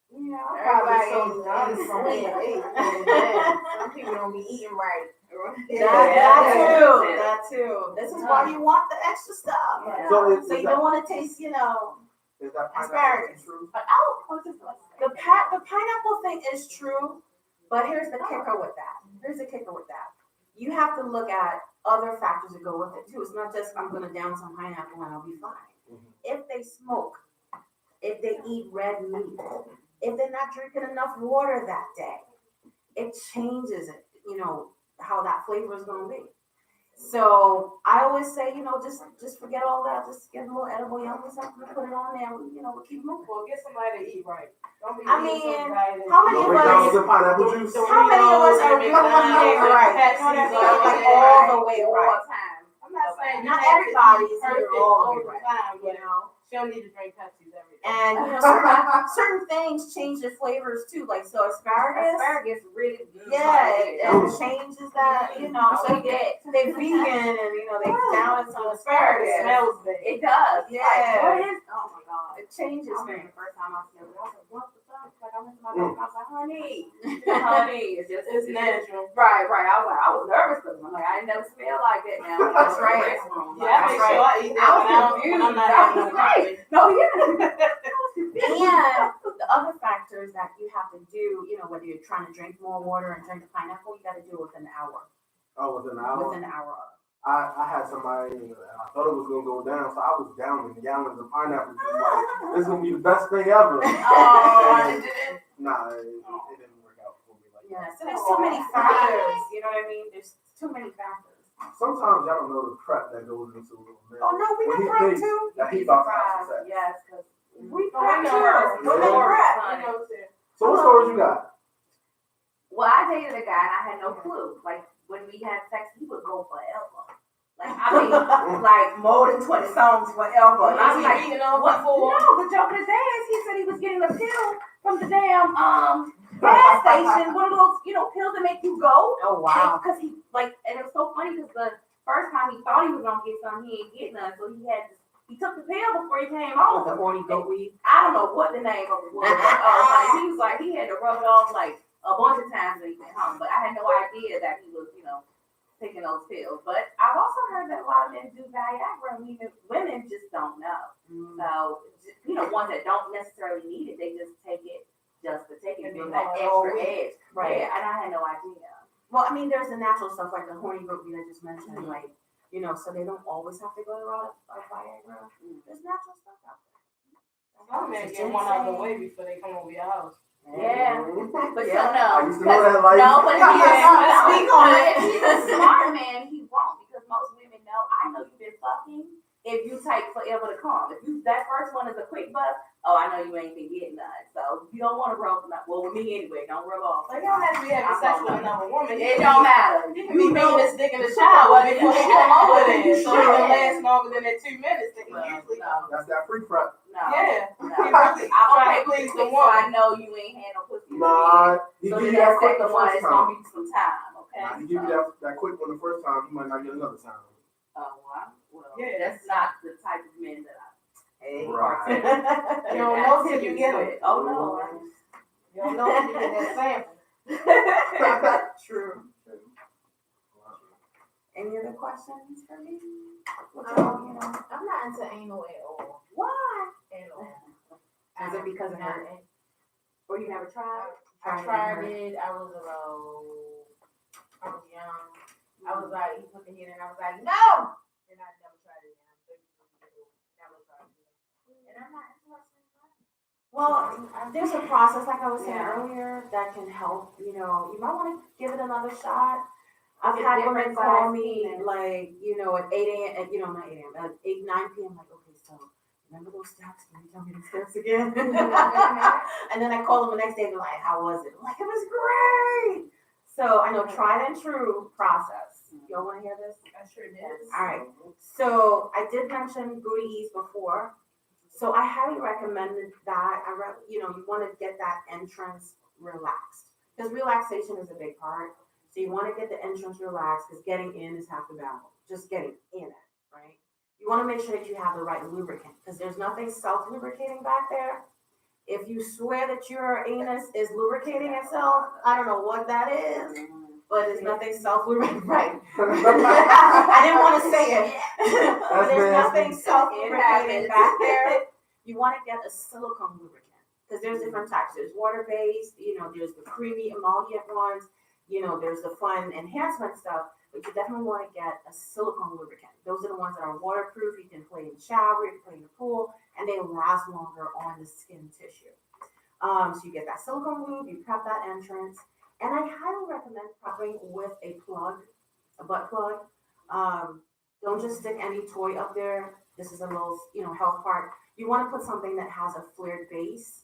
You know, Everybody's so probably done from being ate. Some people don't be eating right. That too. This is why you want the extra stuff. Yeah. So is So you that, don't want to taste, you know, is that pineapple asparagus. true? But I don't want to the pineapple thing is true, but here's the kicker with that. Here's the kicker with that. You have to look at other factors that go with it too. It's not just I'm gonna down some pineapple and I'll be fine. Mhm. If they smoke, if they eat red meat, if they're not drinking enough water that day, it changes it, you know, how that flavor is gonna be. So I always say, you know, just forget all that, just get a little edible yummy something, put it on there, you know, we'll keep moving. Well, get somebody to eat right. Don't be I eating mean, somebody that- how many Don't of break down us- some pineapple juice. How many of us are really eating right? You know what I mean? Like all the way all right. the time. I'm not saying Not you have to everybody's eat perfect all all the the way time, You but know? she don't need to drink Pepsis every day. And certain things change their flavors too. Like so Asparagus really good. it changes that, so they vegan and they down with some asparagus. It smells good. It does. Yeah. Like, what is? Oh my god. It changes I remember things. the first time I smelled it, I was like, what the fuck? Like I went to my doctor, I was like, honey, it's just It's natural. Right. I was nervous because I'm like, I ain't never smelled like that now. That's right. Yeah, I make sure I eat that when I'm not having no coffee. No, yeah. And the other factors that you have to do, whether you're trying to drink more water and drink the pineapple, you got to do it within an hour. Oh, within an hour. Within an hour. I had somebody, and I thought it was gonna go down, so I was down in gallons of pineapple juice. Like, this is gonna be the best thing ever. Oh, it didn't. Nah, it didn't work out for me like Yeah, so there's too many factors. You know what I mean? There's too many factors. that. Sometimes y'all don't know the prep that goes into a little milk. Oh no, we When got he prep thinks too. that he about to have sex. Yes, because We Oh, prep we too. know. We're Yeah. prep. So what stories you got? well, I dated a guy and I had no clue. Like when we had sex, he would go forever. Like I mean, like more than 20 songs forever. And I was like, What for? no, the joke of the day is he said he was getting a pill from the damn gas station, one of those, pills that make you go. Oh wow. Because he and it was so funny because the first time he thought he was gonna get some, he ain't get none, so he took the pill before he came home. The horny goat weed. I don't know what the name of it was. He was like he had to rub it off like a bunch of times when he went home, but I had no idea that he was, taking those pills. But I've also heard that a lot of men do Viagra, and even women just don't know. So, ones that don't necessarily need it, they just take it just to take it, give that extra edge. Right. Yeah, and I had no idea. Well, I mean, there's the natural stuff like the horny goat weed I just mentioned, like, so they don't always have to go the route of Viagra. There's natural stuff out there. Some men get one out of the way before they come over your house. Yeah, but Yeah. I no. used to know that life. No, but Speak on it. if he's a smart man, he won't, because most women know. I know you've been fucking. If you take forever to come, that first one is a quick bust. Oh, I know you ain't been getting none, so you don't want to rub. Well, with me anyway, don't rub off. Like, you don't have to be having sex with another woman. It don't matter. You can be making this dick in the shower before he come over there. So it can last longer than that 2 minutes that he usually No, That's that free prep. no. Yeah. No. He really trying to please the So I woman. know you ain't had no pussy. Nah, he So give then you that that quick the second one first is gonna time. be some time, okay? Nah, he give you that quick one the first time, you might not get another time. Oh, wow. Well, Yeah. that's not the type of men that I. Right. You don't know till you get it. Oh no. You don't know till you get that sample. True. Any other questions for me? I'm not into anal at all. Why? At all. Is it because of her? Or you never tried? I tried it. I was young. I was like, he put the hit in, I was like, no! And I never tried it again. Never tried it again. And I'm not interested in that. Well, there's a process, like I was saying earlier, that can help. You might want to give it another shot. I've It's had different women call size me penis. like, at 8 a.m., not 8 a.m., at 8, 9 p.m., like, okay, so remember those steps? Can you tell me the steps again? And then I call them the next day and they're like, how was it? I'm like, it was great. So I know tried and true process. Y'all want to hear this? I sure did. All right. So I did mention booty ease before. So I highly recommended that. You want to get that entrance relaxed because relaxation is a big part. So you want to get the entrance relaxed because getting in is half the battle. Just getting in it, right? You want to make sure that you have the right lubricant because there's nothing self-lubricating back there. If you swear that your anus is lubricating itself, I don't know what that is, but it's nothing self-lubricating, right? I didn't want to say it. But there's nothing self-lubricating back there. You want to get a silicone lubricant because there's different types. There's water-based, there's the creamy emollient ones, there's the fun enhancement stuff, but you definitely want to get a silicone lubricant. Those are the ones that are waterproof. You can play in the shower, you can play in the pool, and they last longer on the skin tissue. So you get that silicone lube, you prep that entrance, and I highly recommend prepping with a plug, a butt plug. Don't just stick any toy up there. This is a little, health part. You want to put something that has a flared base,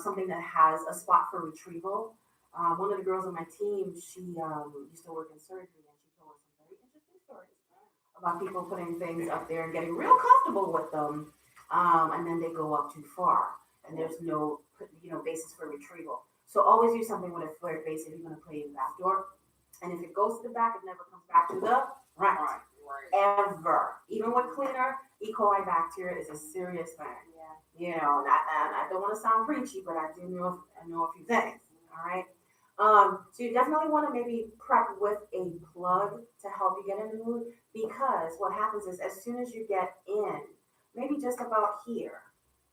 something that has a spot for retrieval. One of the girls on my team, she used to work in surgery, and she told us some very interesting stories about people putting things up there and getting real comfortable with them. and then they go up too far, and there's no, basis for retrieval. So always use something with a flared base if you're gonna play in back door. And if it goes to the back, it never comes back to the front. Ever. Even with cleaner, E. coli bacteria is a serious thing. And I don't want to sound preachy, but I know a few things. All right. So you definitely want to maybe prep with a plug to help you get in the mood, because what happens is as soon as you get in, maybe just about here,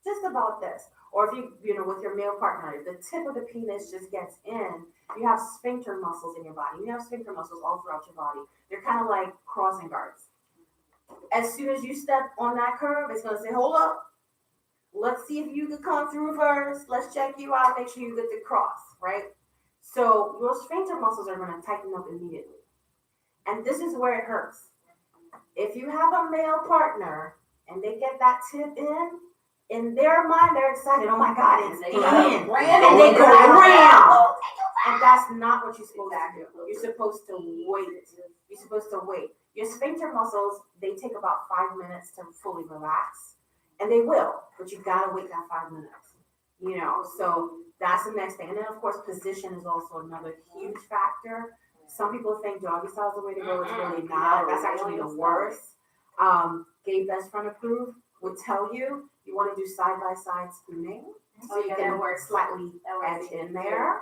just about this, or if you with your male partner, the tip of the penis just gets in, you have sphincter muscles in your body. You have sphincter muscles all throughout your body. They're kind of like crossing guards. As soon as you step on that curve, it's going to say, hold up. Let's see if you can come through first. Let's check you out. Make sure you get the cross, right? So your sphincter muscles are going to tighten up immediately. And this is where it hurts. If you have a male partner and they get that tip in their mind, they're excited. Oh my God, it's in. And they go around. And that's not what you're supposed to do. You're supposed to wait. You're supposed to wait. Your sphincter muscles, they take about 5 minutes to fully relax. And they will, but you gotta wait that 5 minutes. So that's the next thing. And then of course, position is also another huge factor. Some people think doggy style is the way to go. It's really not. That's actually the worst. Gay Best Friend Approved would tell you want to do side-by-side spooning. So you can work slightly edge in there.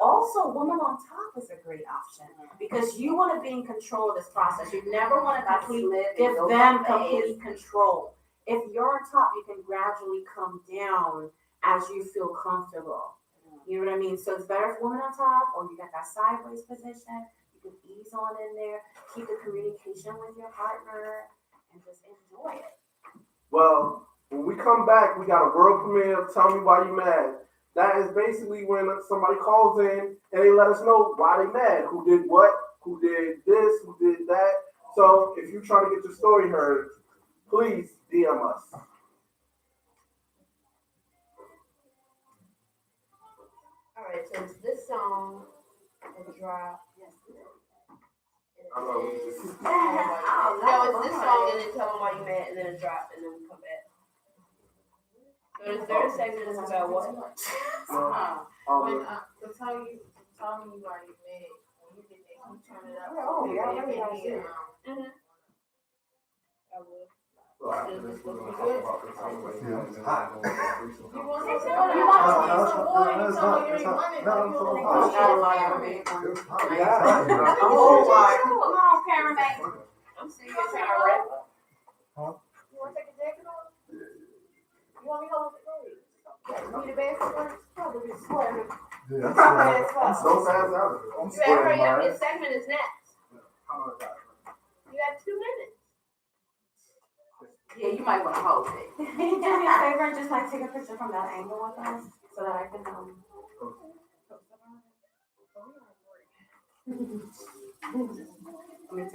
Also, woman on top is a great option because you want to be in control of this process. You never want to give them complete control. If you're on top, you can gradually come down as you feel comfortable. You know what I mean? So it's better if woman on top, or you got that sideways position. You can ease on in there, keep the communication with your partner, and just enjoy it. Well, when we come back, we got a world premiere of Tell Me Why You Mad. That is basically when somebody calls in and they let us know why they mad, who did what, who did this, who did that. So if you're trying to get your story heard, please DM us. All right, so this song will drop. I know, we just- No, it's this song and then Tell Them Why You Mad and then it drop and then we come back. So the third segment is about what? To tell me why you mad, when you get that, you turn it up. Oh, yeah, I really gotta see it. I will. So after this, we're gonna talk about the time when Yeah, it's hot. You want to say something? You want to some more? You tell me you ain't running. No, Got a lot of it. It was hot. Yeah. Come on, cameraman. I'm serious trying to rap. Huh? You want to take a jacket off? You want me to hold the baby? You need a basket? Probably sweating. Yeah, that's Don't pass out. I'm You better hurry up. sweating, Your segment is next. How about that? You have 2 minutes. Yeah, you might want to hold it. Can you do me a favor and just take a picture from that angle with us so that I can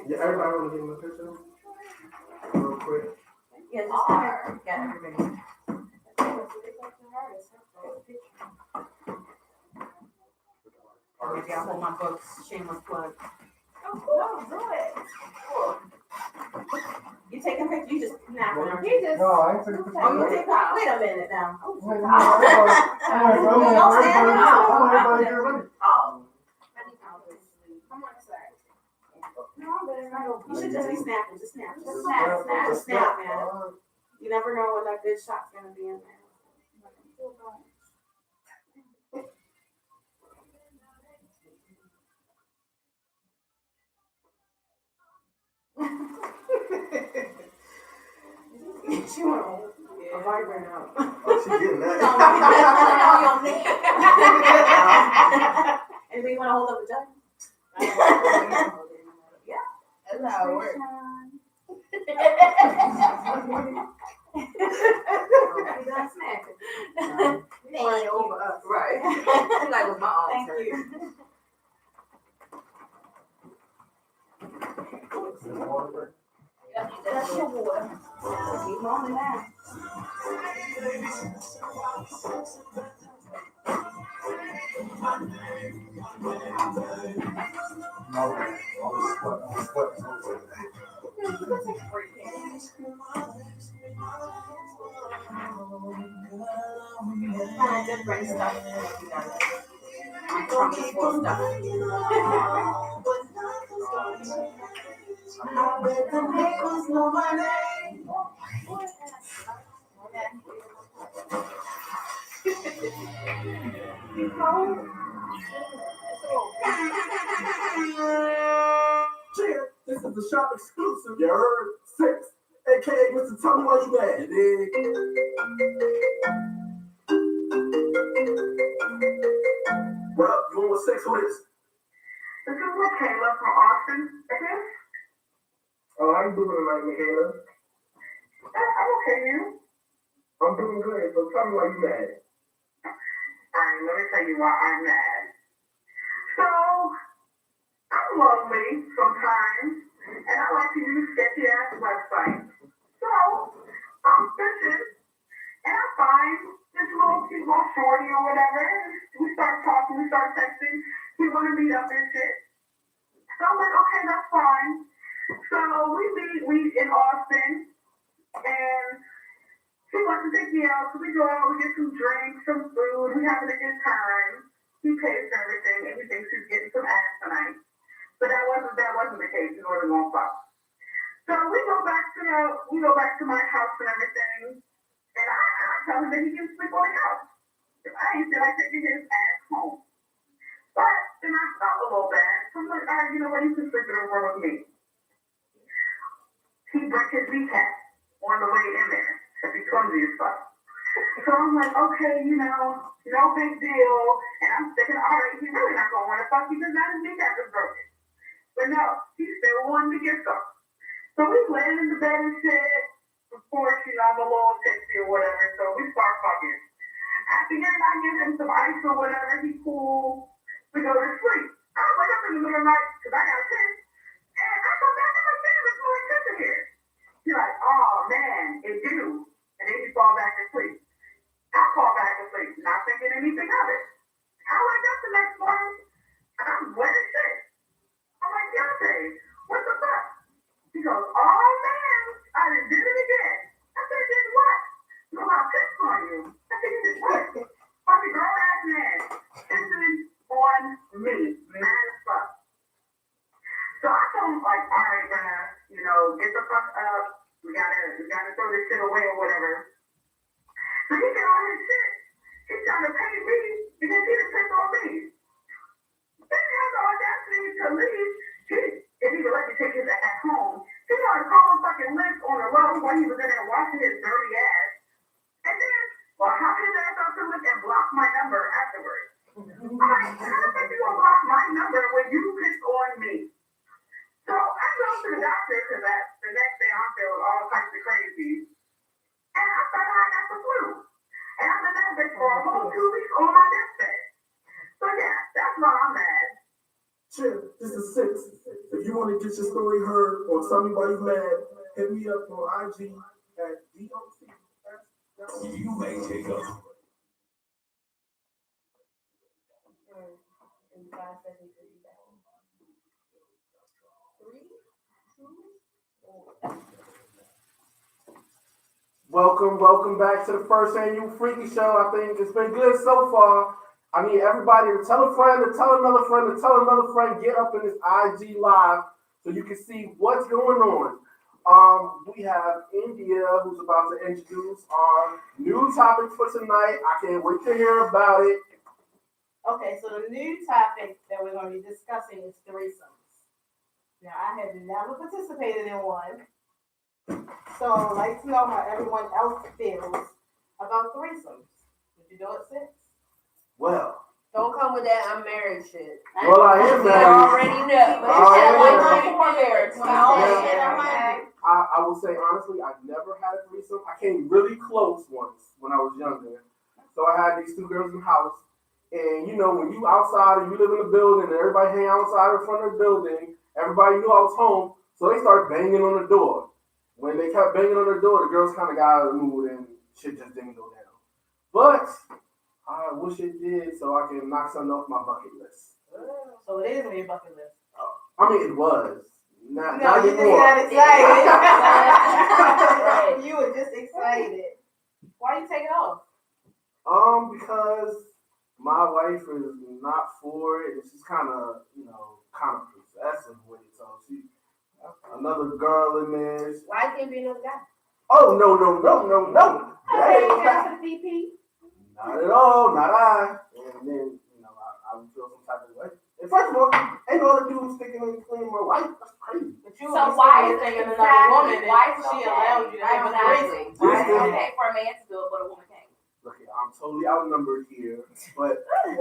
Yeah, everybody want to get in the picture? Real quick. Yeah, just everybody. Maybe I'll hold my books. Shameless plug. No, do it. You taking pictures? You just snapping, aren't you? He just. No, I ain't taking a picture. Oh, you take wait a minute now. Wait a minute. Everybody get ready. Come on, sorry. You should just be snapping. Just snap. Just snap. Just snap, man. You never know when that good shot's gonna be in there. She want a vibrator out. Oh, she getting that. Anybody want to hold up a jug? That's how it works. Thank you. Right. I'm like with my arms. Thank hurt. you. That's your water. Keep on that. I'm sweating. I did bring stuff. You guys. My trunk is full of stuff. Cheer, this is the shop exclusive. You heard? 6, aka Mr. Tell Me Why You Mad. You dig? What up? You on with 6? Who is? This is Michaela from Austin, Texas. Oh, how you doing tonight, Michaela? I'm okay, you? I'm doing good, so tell me why you mad. Alright, let me tell you why I'm mad. So, I'm lonely sometimes, and I like to use sketchy ass websites. So, I'm fishing, and I find this little shorty or whatever. We start talking, we start texting. He want to meet up and shit. So I'm like, okay, that's fine. So we in Austin, and she wants to take me out. So we go out, we get some drinks, some food, we having a good time. He pays for everything, and he thinks he's getting some ass tonight. But that wasn't the case. He wasn't gonna fuck. So we go back to my house and everything, and I tell him that he can sleep on the couch. I ain't feel like taking his ass home. But then I felt a little bad. So I'm like, all right, you know what? You can sleep in the room with me. He broke his kneecap on the way in there because he's clumsy as fuck. So I'm like, okay, no big deal. And I'm thinking, all right, he's really not gonna want to fuck because now his kneecap is broken. But no, he still wanted to get some. So we laying in the bed and shit. Before I'm a little tipsy or whatever, so we start fucking. After I give him some ice or whatever, he's cool. We go to sleep. I wake up in the middle of the night because I got pissed. And I come back and I'm like, damn, there's no electricity here. He's like, oh man, it do. And then he fall back asleep. I fall back asleep, not thinking anything of it. I wake up the next morning and I'm wet as shit. I'm like, Deontay, what the fuck? He goes, oh man, I done did it again. I said, did what? No, I pissed on you. I said, you did what? Fucking grown ass man. Pissing on me. Mad as fuck. So I told him, like, all right, get the fuck up. We gotta throw this shit away or whatever. So he did all his shit. He's trying to pay me because he done pissed on me. Then he has the audacity to leave. If he would let me take his ass home, he started calling fucking Liz on the road when he was in there washing his dirty ass. And then, hop his ass up to Liz and block my number afterwards. I'm like, how the fuck you gonna block my number when you pissed on me? So I go to the doctor because the next day I'm feeling all types of crazy. And I found out I got the flu. And I've been that bitch for a whole 2 weeks on my deathbed. So yeah, that's why I'm mad. Cheer, this is 6. If you want to get your story heard or tell me why you mad, hit me up on IG at DOC. You may take up. Welcome back to the first annual Freaky Show. I think it's been good so far. I need everybody to tell a friend, to tell another friend, to tell another friend, get up in this IG live so you can see what's going on. We have India who's about to introduce our new topic for tonight. I can't wait to hear about it. Okay, so the new topic that we're going to be discussing is threesomes. Now, I have never participated in one, so I'd like to know how everyone else feels about threesomes. Would you do it, Sis? Well, Don't come with that I'm married shit. well, I am You married. already know. But you said one before marriage. I will say honestly, I've never had a threesome. I came really close once when I was younger. So I had these 2 girls in the house. And when you outside and you live in a building and everybody hang outside in front of the building, everybody knew I was home. So they started banging on the door. When they kept banging on the door, the girls kind of got out of the mood and shit just didn't go down. But I wish it did so I can knock something off my bucket list. So it is on your bucket list. I mean, it was. Not you just anymore. got excited. You were just excited. Why you take it off? Because my wife is not for it, and she's kind of, kind of possessive with it. So she, another girl in there. Why can't be another guy? Oh no no no no no! That Okay, ain't that's happening. for the DP. Not at all, not I. And then, I would feel some type of way. And first of all, ain't no other dude sticking in between my wife. That's crazy. But you So would be why sitting is there it thinking another woman exactly, why is and it she okay? allowed you to have a Exactly. threesome. Why is it Listen. okay for a man to do it, but a woman can't? Look, I'm totally outnumbered here, but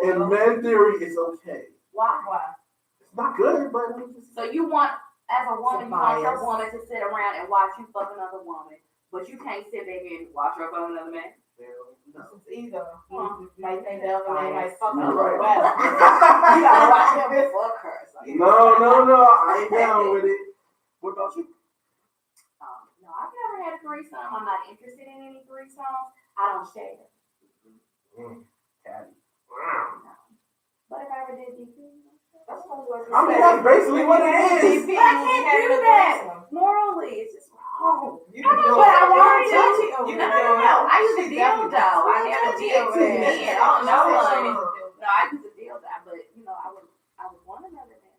in man theory, it's okay. Why? Why? It's not good, but it's just. So you want, as a woman, you want your bias. woman to sit around and watch you fuck another woman, but you can't sit back and watch her fuck another man? No. It's either. You might think the other man might fuck You're her right. better. You gotta watch him fuck her. So. No, I ain't down with it. What about you? No, I've never had a threesome. I'm not interested in any threesomes. I don't share. Caddy. No. But if I ever did DP, That's what I mean, that's basically what it is. but I can't do that. Morally, it's just wrong. You I can know, do but it. I want You to. can do it. No. I use a She definitely- dildo. I never did Yeah, two men. Oh, no, yeah. no, I use a dildo. But, I would want another man.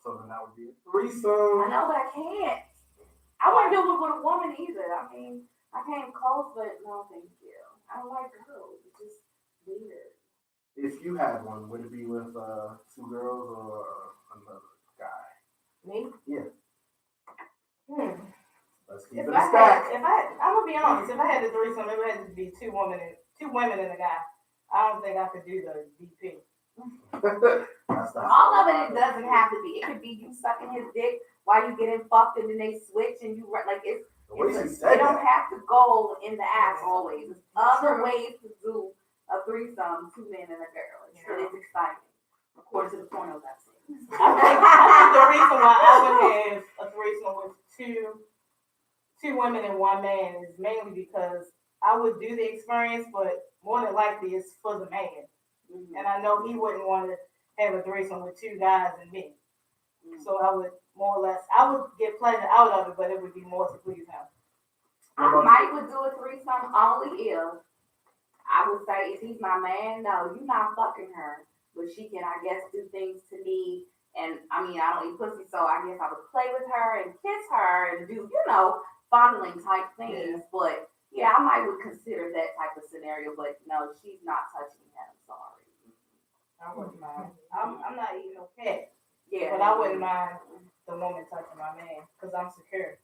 So then that would be a threesome. I know, but I can't. I wouldn't do it with a woman either. I mean, I came close, but no, thank you. I don't like girls. It's just weird. If you had one, would it be with two girls or another guy? Me? Yeah. Let's keep If it I a stack. I'm gonna be honest. If I had a threesome, it would have to be two women and a guy. I don't think I could do the DP. That's All of it doesn't have to be. It could be you sucking his dick while you getting fucked, and then they switch, and you like it's. The way she It said don't that. have to go in the ass always. There's other ways to do a threesome, two men and a girl. It's exciting, according to the pornos I've seen. I think the reason why I would have a threesome with two women and one man is mainly because I would do the experience, but more than likely it's for the man. And I know he wouldn't want to have a threesome with two guys and me. So I would more or less, I would get pleasure out of it, but it would be more to please him. I might would do a threesome only if I would say if he's my man, no, you're not fucking her, but she can, I guess, do things to me. And I mean, I don't eat pussy, so I guess I would play with her and kiss her and do, fondling type things. Yeah. But yeah, I might would consider that type of scenario. But no, she's not touching him. Sorry. I wouldn't mind. I'm not eating no cat, Yeah, but I wouldn't mind the woman touching my man because I'm secure.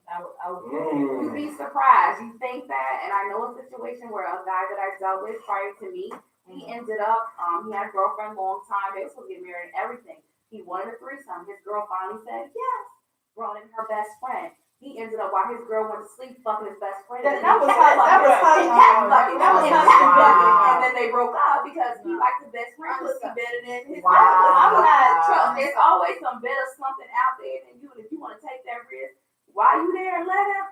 I would. You'd be surprised. You think that, and I know a situation where a guy that I dealt with prior to me, he ended up, he had a girlfriend a long time. They were supposed to get married and everything. He wanted a threesome. His girl finally said yes. Brought in her best friend. He ended up, while his girl went to sleep, fucking his best friend. That And was then hot. That was hot. he kept fucking. That was He hot. kept fucking. Wow. And then they broke up because he liked his best friend pussy better than his Wow. girl. I'm not Wow. trust. There's always some bit of something out there than you. And if you want to take that risk, while you there and let him,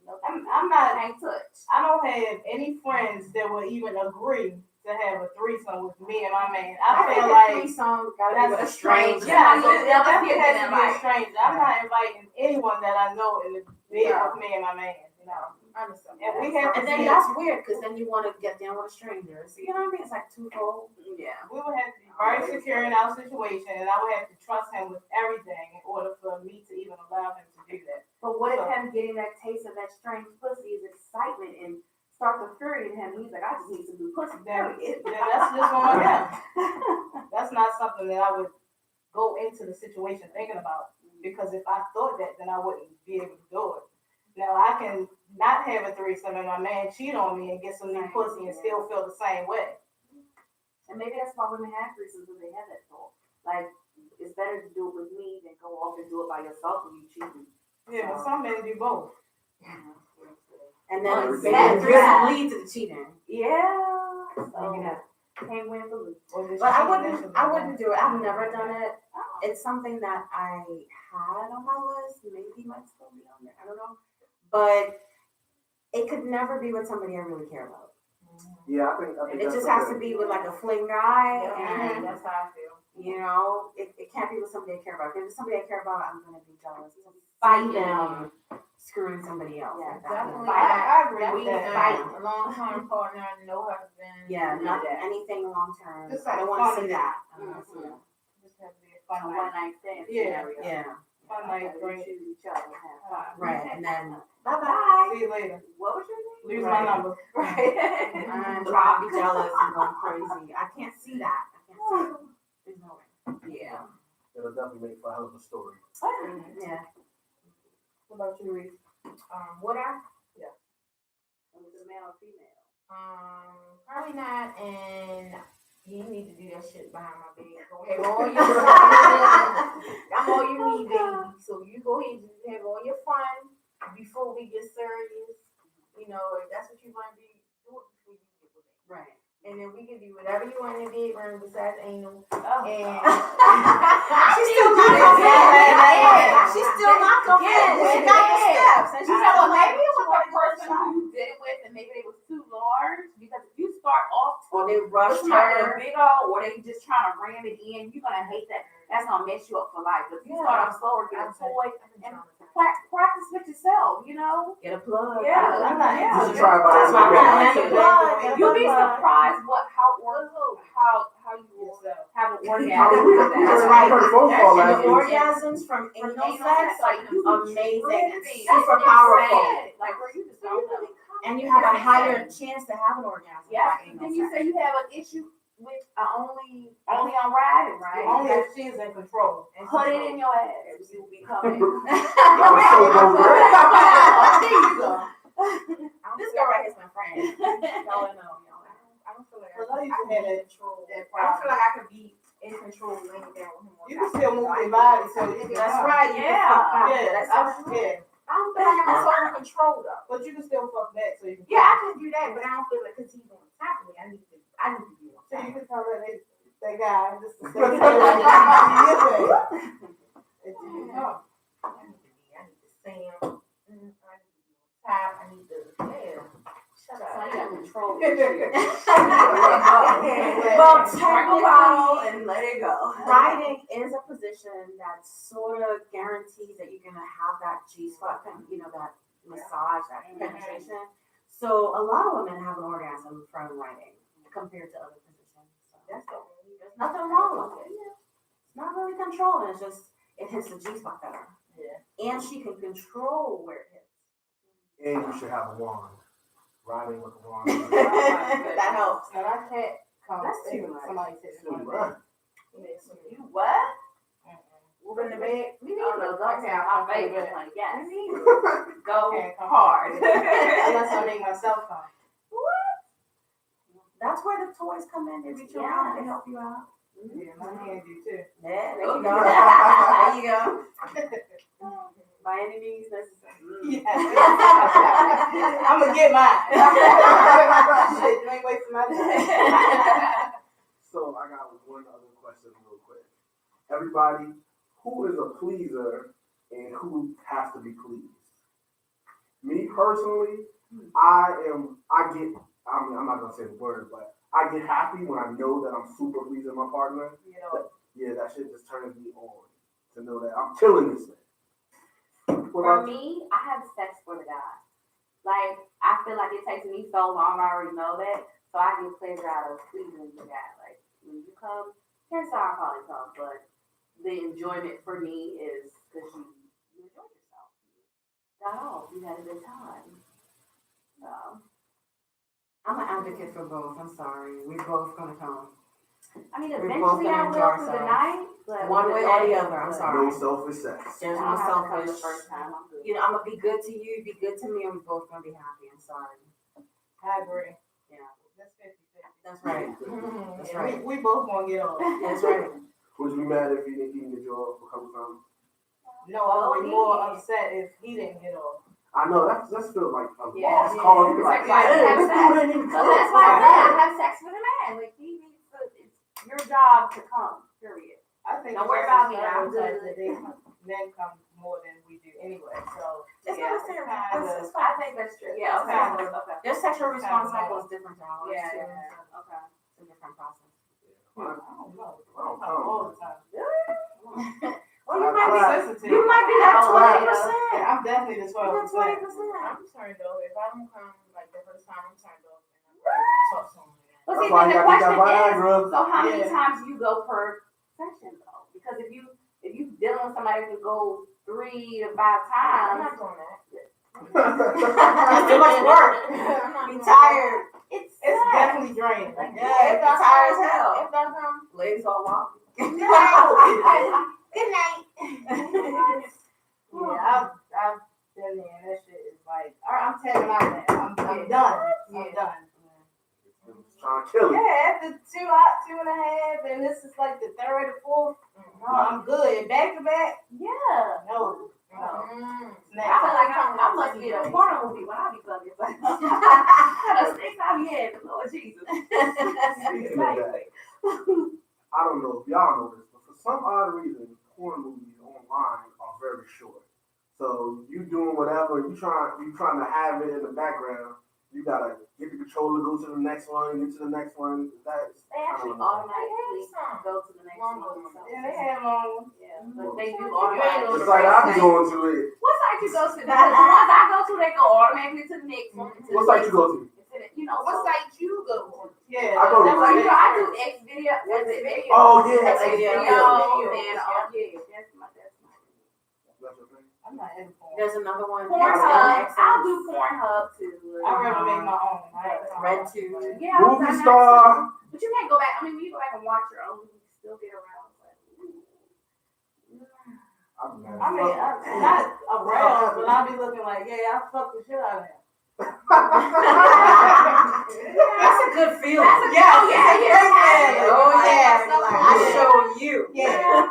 no, I'm not. can't touch. I don't have any friends that would even agree to have a threesome with me and my man. I feel like threesome gotta that's be with a a stranger. Yeah, You it never definitely get has that to be a invite. stranger. I'm not inviting anyone that I know in the bed No. with me and my man. No. I understand. And we have to And then be, that's weird because then you want to get down with a stranger. So you know what I mean? It's like twofold. Yeah. we would have to be very secure in our situation, and I would have to trust him with everything in order for me to even allow him to do that. But what if him getting that taste of that strange pussy is excitement and starts to fury in him? He's like, I just need some new pussy. Then Period. that's just on him. That's not something that I would go into the situation thinking about, because if I thought that, then I wouldn't be able to do it. Now I can not have a threesome and my man cheat on me and get some new pussy and still feel the same way. And maybe that's why women have threesomes, when they have that thought. Like, it's better to do it with me than go off and do it by yourself when you cheating. Yeah, but some men do both. And Well, then exactly. the threesome leads to the cheating. Yeah. You So, know, can't win for lose. or just But I cheating wouldn't. initially. I wouldn't do it. I've never done it. It's something that I had on my list. Maybe might still be on there. I don't know. But it could never be with somebody I really care about. Yeah, I think It that's just a has good- to be with like a fling guy, Yeah, and that's how I feel. You know, it can't be with somebody I care about. If it's somebody I care about, I'm gonna be jealous. To fight them screwing somebody else. Yeah, like that. Definitely I not. agree with Definitely that. not. A long-term partner, no husband. Yeah, none not of that. anything long term. Just I like don't want to fun see of that. I don't wanna see Mhm. that. Just have to be a A fun one night. night stand Yeah. scenario. Yeah, Fun night, We great. choose each other and have fun. right. And then Bye bye. See you later. What was your name? Lose Right. my number. Right. I'm trying to be jealous and going crazy. I can't see that. I can't see it. There's no way. Yeah. It'll definitely make for a hell of a story. Yeah. What about you, Reese? Would I? Was it male or female? Probably not, and you need to do that shit behind my back. Go have all your fun. I'm all you need, baby. So you go ahead and have all your fun before we get serious. You know, if that's what you want to do, do it before you get with it. Right. And then we can do whatever you want in the bedroom besides anal. Oh. And She's still not confident. She's still not confident. She got the steps. And You she's know, still maybe it was like, the person who you did it with, and maybe they was too large. Because if you start off or they with rushed somebody with a her. big old, or they just trying to ram it in, you're gonna hate that. That's gonna mess you up for life. But if you start off slower, get a toy, and practice with yourself. You know. Get a plug. Yeah. I'm not Yeah. You should try by That's my that. plan. Plug. You'll be surprised how you will have an orgasm with that. That's I right. heard a phone call The last week. orgasms from From anal anal sex, sex, like, you amazing and That's super what I'm powerful. saying. Like, where you just don't know. And you have a higher chance to have an orgasm. Yeah. by anal Then you sex. say you have an issue with only on riding, right? Only if she's in control. Put it in your ass. You'll be coming. I was so There you go. This girl right here is my friend. Y'all know. I don't feel like Because I used to have that control. that I don't feel problem. like I could be in control laying down with him. on You top. can still move your body so you can. That's right. You Yeah. can fuck back. Yeah, That's yeah. I don't feel like I'm so in control though. But you can still fuck back so you can. Yeah, I can do that, but I don't feel like because he's on top of me, I need to be on So top. you can tell that guy just to stay your way. Until you come. I need to see him. I need to be on top. I need to, shut So up. you got control. Well, technically, and let it go. riding is a position that sort of guarantees that you're gonna have that G spot, you know, that massage, that penetration. So a lot of women have an orgasm from riding compared to other positions. So That's the there's nothing wrong with it. It's not really controlling. It's just it hits the G spot better. Yeah. And she can control where it hits. And you should have a wand. Riding with a wand. That helps. And I can't come. That's too much. Somebody said it's Too one much. You what? Move in the bed. Oh no, don't say my favorite. Like, yes. Go Can't come. hard. Unless I make myself come. That's where the toys come in. They reach around. They help you out. Yeah, my hand do too. Yeah, there Okay. you go. There you go. By any means necessary. I'm gonna get mine. Shit, you ain't wasting my time. So I got one other question real quick. Everybody, who is a pleaser and who has to be pleased? Me personally, I'm not gonna say the word, but I get happy when I know that I'm super pleasing my partner. You know, Yeah, that shit just turns me on to know that I'm killing this thing. What For about you? me, I have sex for the guy. Like, I feel like it takes me so long, I already know that. So I get pleasure out of pleasing the guy. Like, when you come, here's how I probably come, but the enjoyment for me is because you enjoyed yourself. You got off, you had a good time. So, I'm an advocate for both. I'm sorry. We're both gonna come. I mean, We're both eventually I gonna will enjoy through the ourselves. night. But One way or the other. I'm but sorry. No selfish sex. There's I no don't have to come the selfish. first time. I'm good. You know, I'm gonna be good to you. Be good to me, and we're both gonna be happy. I'm sorry. I agree. Yeah. That's 50-50. That's right. That's Yeah, right. we both gonna get off. That's right. Would you be mad if you didn't get your off a couple times? No, I would be more upset if he didn't get off. I know that's feels like a Yeah, lost yeah. cause. You're like, It's like, hey, have this sex. dude ain't even So that's why I said I have sex with a man. Like, he needs to, it's your job to come, period. I think Don't it's worry just about me, a I'm stereotype good. that men come more than we do anyway, so. It's Yeah. not a stereotype. It's I think that's true. Yeah, okay. Kind of. Okay. Their sexual It's response kind of cycle is different to ours. Yeah, too. yeah, okay. It's a different process. I don't know. I don't All the come. definitely the 12%. I'm turned off. If I don't come like the first time, I'm turned off. And I'm ready to talk to him again. But That's see, why then you the gotta get question that is, Viagra. so how many Yeah. times you go per session though? Because if you dealing with somebody who go 3 to 5 I'm times, not doing that. That's too much work. I'm not Be doing tired. it's It's sad. definitely draining. Like, Yeah, If it's I tired as come, hell. if I come, Legs all long. good night. Yeah, I've been there, and that shit is like, all right, I'm tapping out now. I'm done. I'm done. Trying to kill it. Yeah, after 2.5, and this is like the third or fourth. No, I'm good. Back to back, Yeah. no. Mm. I feel like I must be in a porno movie when I be fucking. The snakes I be in, Lord Jesus. Speaking of that, I don't know if y'all know this, but for some odd reason, porn movies online are very short. So you doing whatever, you trying to have it in the background. You gotta get the controller, go to the next one, get to the next one. That's They actually automatically go to the next one. So. Yeah, they had long. Yeah, but they do it's automatically. like I be going to it. What site you go to? Because the ones I go to, they go automatically to the next one. What site you go to? You know, What so- site you go to? Yeah. I go to So, you know, I do X video. What's it? Video. Oh yeah, X X video. video. And that's my. I'm not in porn. There's another one. Pornhub. I'll do Pornhub too. I'd rather make my own. Red Tube. Yeah, I've Movie done that star. too. But you can't go back. I mean, when you go back and watch your own, you can still get around. I mean, I'm not around, but I'll be looking like, yeah, I fucked the shit out of him. That's a good feeling. Yeah, Oh, yeah, yeah. Oh yeah. Like, I show you. Yeah.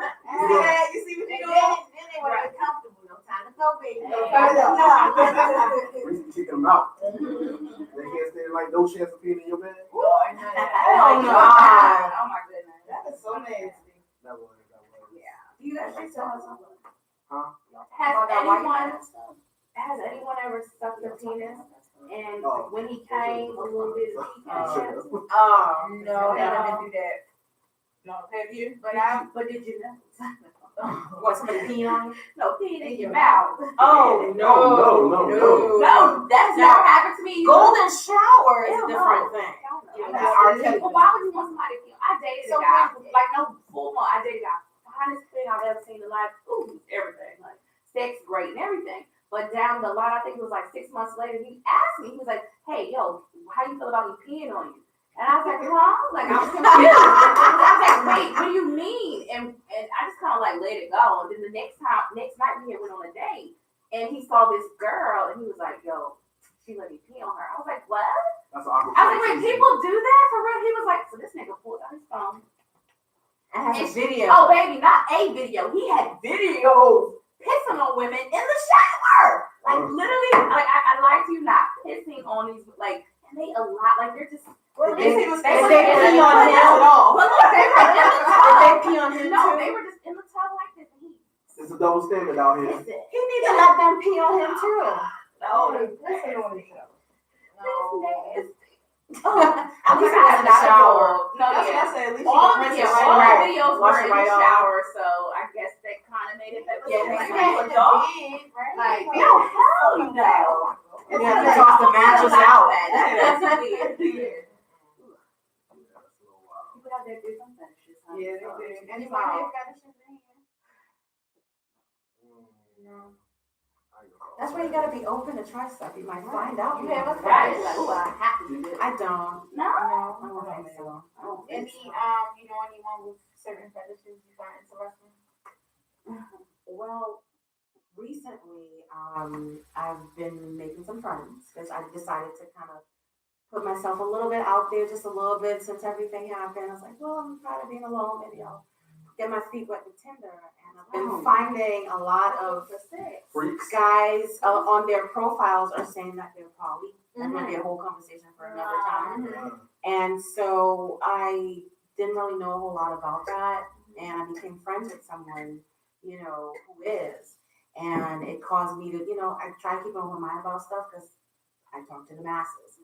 You see what you doing? Then they want to be comfortable. No time to go, baby. No time to go. We used to kick them out. They can't stand like no chance of peeing in your bed. No, I know that. Oh, no. Oh my goodness. That is so nasty. That was. You guys should tell us something. Huh? Has anyone ever sucked their penis? And Oh. when he came, a little bit of pee came? Oh, no, I didn't do that. No, have you? But did you know? What, somebody peeing on you? No, peeing in your mouth. Oh, No. No, that's never happened to me. Golden shower is Hell a no. different thing. Hell no. Yeah, I'm that's not our arguing. type. Well, why would you want somebody to pee? I dated a guy, like no full moon. I dated a guy, finest thing I've ever seen in life. Ooh, everything, like sex, great, and everything. But down the line, I think it was like 6 months later, he asked me, he was like, "Hey, yo, how you feel about me peeing on you?" And I was like, "Huh?" Like I was confused. I was like, "Wait, what do you mean?" And I just kind of like let it go. And then the next night we had went on a date, and he saw this girl, and he was like, "Yo, she let me pee on her." I was like, "What?" That's an awkward I was like, "Wait, conversation. people do that for real?" He was like, "So this nigga pulled out his phone." It has a video. Oh, baby, not a video. He had videos pissing on women in the shower. Like, literally, like, I lied to you not, pissing on these, like, and they a lot, like, they're just. Well, at least he was They Did were they in the pee on tub. him at all? But look, they were in the tub. Did they pee on him No, too? they were just in the tub like this. And he, It's a double standard out here. listen, He needs to let them pee on him too. no, Let's see on the show. this nasty. At least it was in the shower. No, That's what yeah. I said. At least All you the can rinse it videos, right all off. the videos Wash were it in the right off. shower, so I guess that kind of made it that. Yeah, like, that's you adult? Like, no, hell no. You have to toss the mattress out. That's weird. People out there do some fetishes. Huh? Yeah, So, they do. Anybody have fetishes in here? That's why you gotta be open to try stuff. You might find out. You have a Right, fetish? like, ooh, I have to do this. I don't. No. I don't think so. I don't think Any, so. you know anyone with certain fetishes you find interesting? Well, recently, I've been making some friends because I decided to kind of put myself a little bit out there, just a little bit since everything happened. I was like, well, I'm tired of being alone. Maybe I'll get my feet wet with Tinder. And I've been finding a lot of Freaks. guys on their profiles are saying that they're poly. That might be a whole conversation for another time. And so I didn't really know a whole lot about that. And I became friends with someone, you know, who is. And it caused me to, you know, I try to keep an open mind about stuff because I talk to the masses.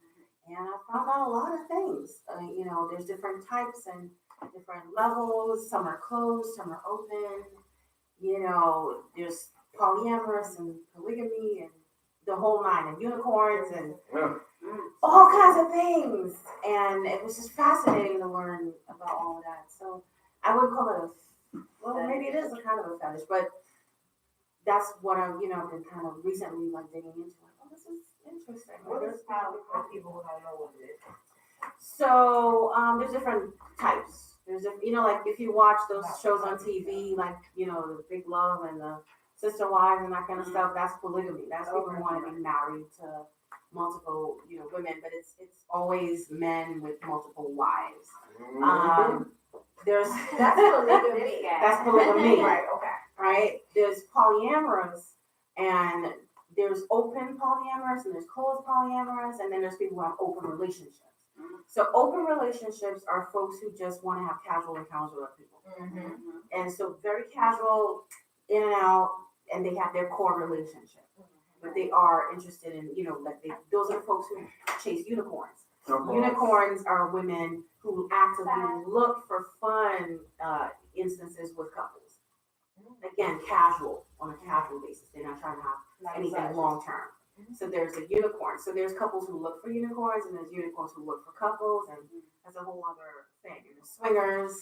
And I found out a lot of things. You know, there's different types and different levels. Some are closed, some are open. You know, there's polyamorous and polygamy and the whole nine, and unicorns and Yeah. all kinds of things. And it was just fascinating to learn about all of that. So I would call it well, maybe it is a kind of a fetish, but that's what I've, been kind of recently like digging into. Like, oh, this is interesting. Like, What is poly for people who don't know what it is? so there's different types. There's like if you watch those shows on TV, like the Big Love and the Sister Wives and that kind of stuff, that's polygamy. That's people who want to be married to multiple women, but it's always men with multiple wives. There's That's polygamy. that's polygamy, Right, okay. right? There's polyamorous, and there's open polyamorous, and there's closed polyamorous, and then there's people who have open relationships. So open relationships are folks who just want to have casual encounters with other people. And so very casual, in and out, and they have their core relationship. But they are interested in, those are the folks who chase unicorns. Unicorns are women who actively look for fun instances with couples. Again, casual, on a casual basis. They're not trying to have anything long term. So there's a unicorn. So there's couples who look for unicorns, and there's unicorns who look for couples, and that's a whole other thing. And the swingers,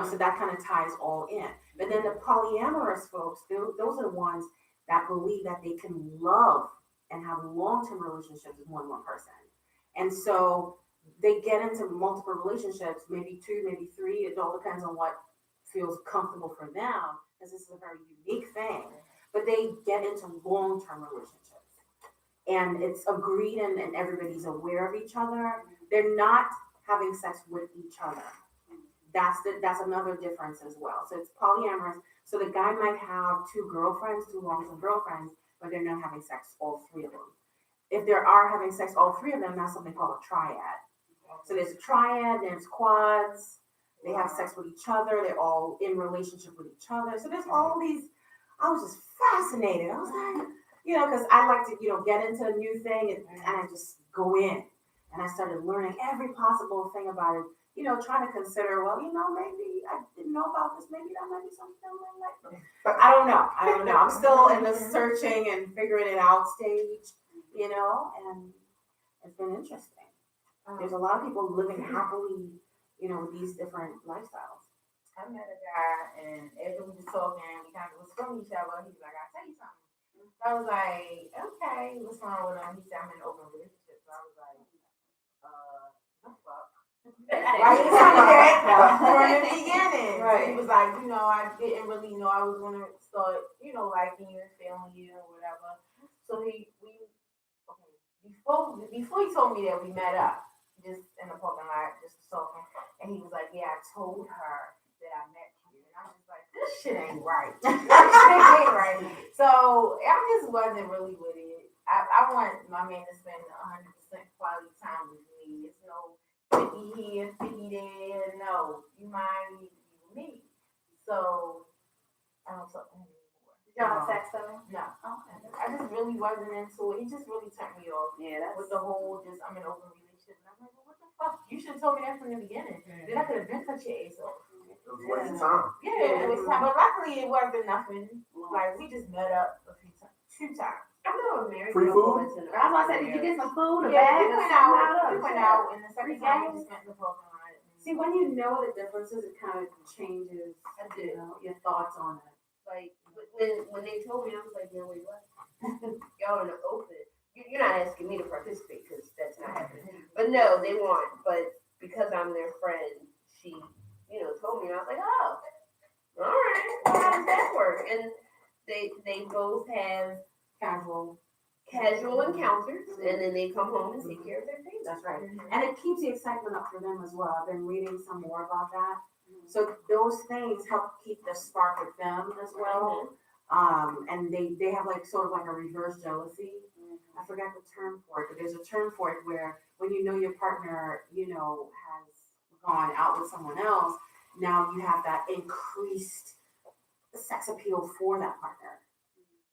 so that kind of ties all in. But then the polyamorous folks, those are the ones that believe that they can love and have long-term relationships with more than one person. And so they get into multiple relationships, maybe 2, maybe 3. It all depends on what feels comfortable for them, because this is a very unique thing. But they get into long-term relationships. And it's agreed and everybody's aware of each other. They're not having sex with each other. That's another difference as well. So it's polyamorous. So the guy might have 2 girlfriends, 2 long-term girlfriends, but they're not having sex, all 3 of them. If they are having sex, all 3 of them, that's something called a triad. So there's a triad, there's quads, they have sex with each other, they're all in relationship with each other. So there's all these, I was just fascinated. I was like, because I like to, get into a new thing and I just go in. And I started learning every possible thing about it, trying to consider, well, maybe I didn't know about this, maybe that might be something I might like. But I don't know. I'm still in the searching and figuring it out stage, and it's been interesting. There's a lot of people living happily, with these different lifestyles. I met a guy, and after we was talking, we kind of was from each other. He was like, "I'll tell you something." So I was like, "Okay, what's wrong with him?" He said, "I'm in an open relationship." So I was like, "What the fuck?" Right, from the beginning. Right. He was like, I didn't really know I was gonna start, liking you and feeling you or whatever. So before he told me that, we met up just in the parking lot, just talking, and he was like, "Yeah, I told her that I met you," and I was like, "This shit ain't right." This shit ain't right. So I just wasn't really with it. I want my man to spend 100% quality time with me. It's no 50 here, 50 there. No, you mine, you me. So I don't talk to him anymore. Did y'all have sex though? No. Okay. I just really wasn't into it. He just really turned me off. Yeah, that's With the whole I'm in an open relationship. And I'm like, well, what the fuck? You should have told me that from the beginning. Then I could have been cut your ass off. It was a waste of time. Yeah, it was time. But luckily it wasn't nothing. Like we just met up a few times. 2 times. I know American. Free food? I was about to say, did you get some food? Yeah, bag we or went something out. of We went it? out and the second Free time we games? just went in the parking lot. See, when you know the differences, it kind of changes, your thoughts on it. Like when they told me, I was like, "No, wait, what? Y'all in the open? You're not asking me to participate because that's not happening." But no, they want. But because I'm their friend, she, told me, and I was like, "Oh, all right. Well, how does that work?" And they both have casual encounters, and then they come home and take care of their things. That's right. And it keeps the excitement up for them as well. I've been reading some more about that. So those things help keep the spark with them as well. And they have sort of like a reverse jealousy. I forgot the term for it, but there's a term for it where when your partner, has gone out with someone else, now you have that increased sex appeal for that partner.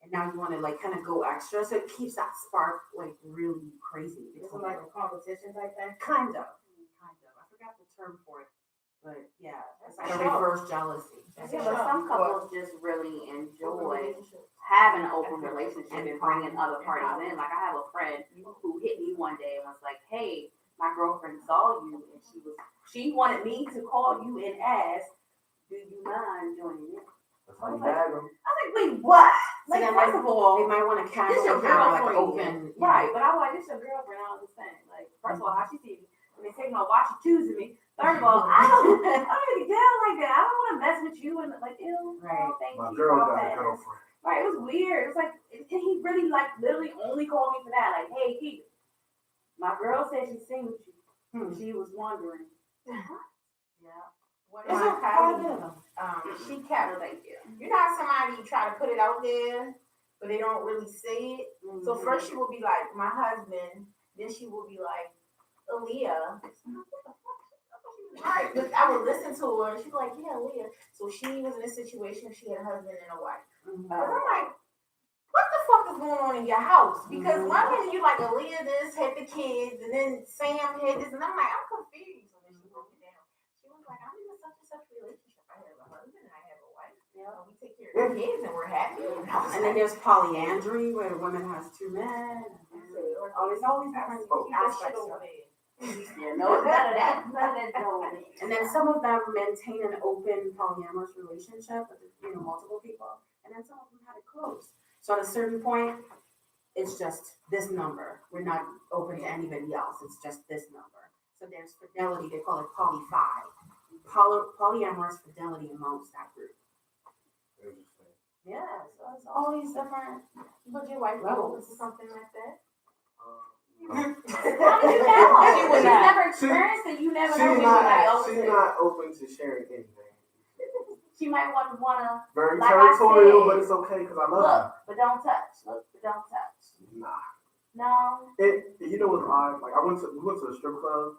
And now you want to kind of go extra. So it keeps that spark really crazy. It's like a competition type thing. Kind of. I forgot the term for it. But yeah, it's like a reverse jealousy. Yeah, but some couples just really enjoy having an open relationship and bringing other parties in. Like I have a friend who hit me one day and was like, "Hey, my girlfriend saw you, and she wanted me to call you and ask, do you mind joining in?" That's how you bag them. I was like, "Wait, what?" Like, then, first of all, They might want to This casually your have like girlfriend. open. right? But I was like, "This your girlfriend." I don't understand. Like, first of all, how she see me? I mean, second of all, why she choosing me? Third of all, I don't really down like that. I don't want to mess with you and like, ew, Right. no, thank My you. girl I'll got a pass. girlfriend. Right, it was weird. It was like, and he really like literally only called me for that. Like, "Hey, Keith, my girl said she's seen with you. She was wondering." Yeah. One It's of my a private. colleagues, she kept, No, thank you. you know how somebody try to put it out there, but they don't really say it? So first she will be like, "My husband," then she will be like, "Aaliyah." Right, but I would listen to her, and she'd be like, "Yeah, Aaliyah." So she was in a situation, she had a husband and a wife. But I'm like, what the fuck is going on in your house? Because one minute you like Aaliyah this, had the kids, and then Sam had this, and I'm like, I'm confused. And then she broke it down. She was like, "I'm in a such and such relationship. I have a husband and I have a wife. We take care of the kids and we're happy." And then there's polyandry where a woman has two men. Oh, there's always different aspects of it. Yeah, no, none of that. None of that. No. And then some of them maintain an open polyamorous relationship with, multiple people. And then some of them have it closed. So at a certain point, it's just this number. We're not open to anybody else. It's just this number. So there's fidelity. They call it poly-fi. Polyamorous fidelity amongst that group. Interesting. Yeah, so it's all these different. Would your wife be open to something like that? How did you know? She would She's not. never experienced it. You never She's know. she's not open to sharing anything. She might wanna Very Like I territorial, said, but it's okay because I love look, but don't touch. Look, but don't touch. you. Nah. No. You know what's odd? Like we went to a strip club,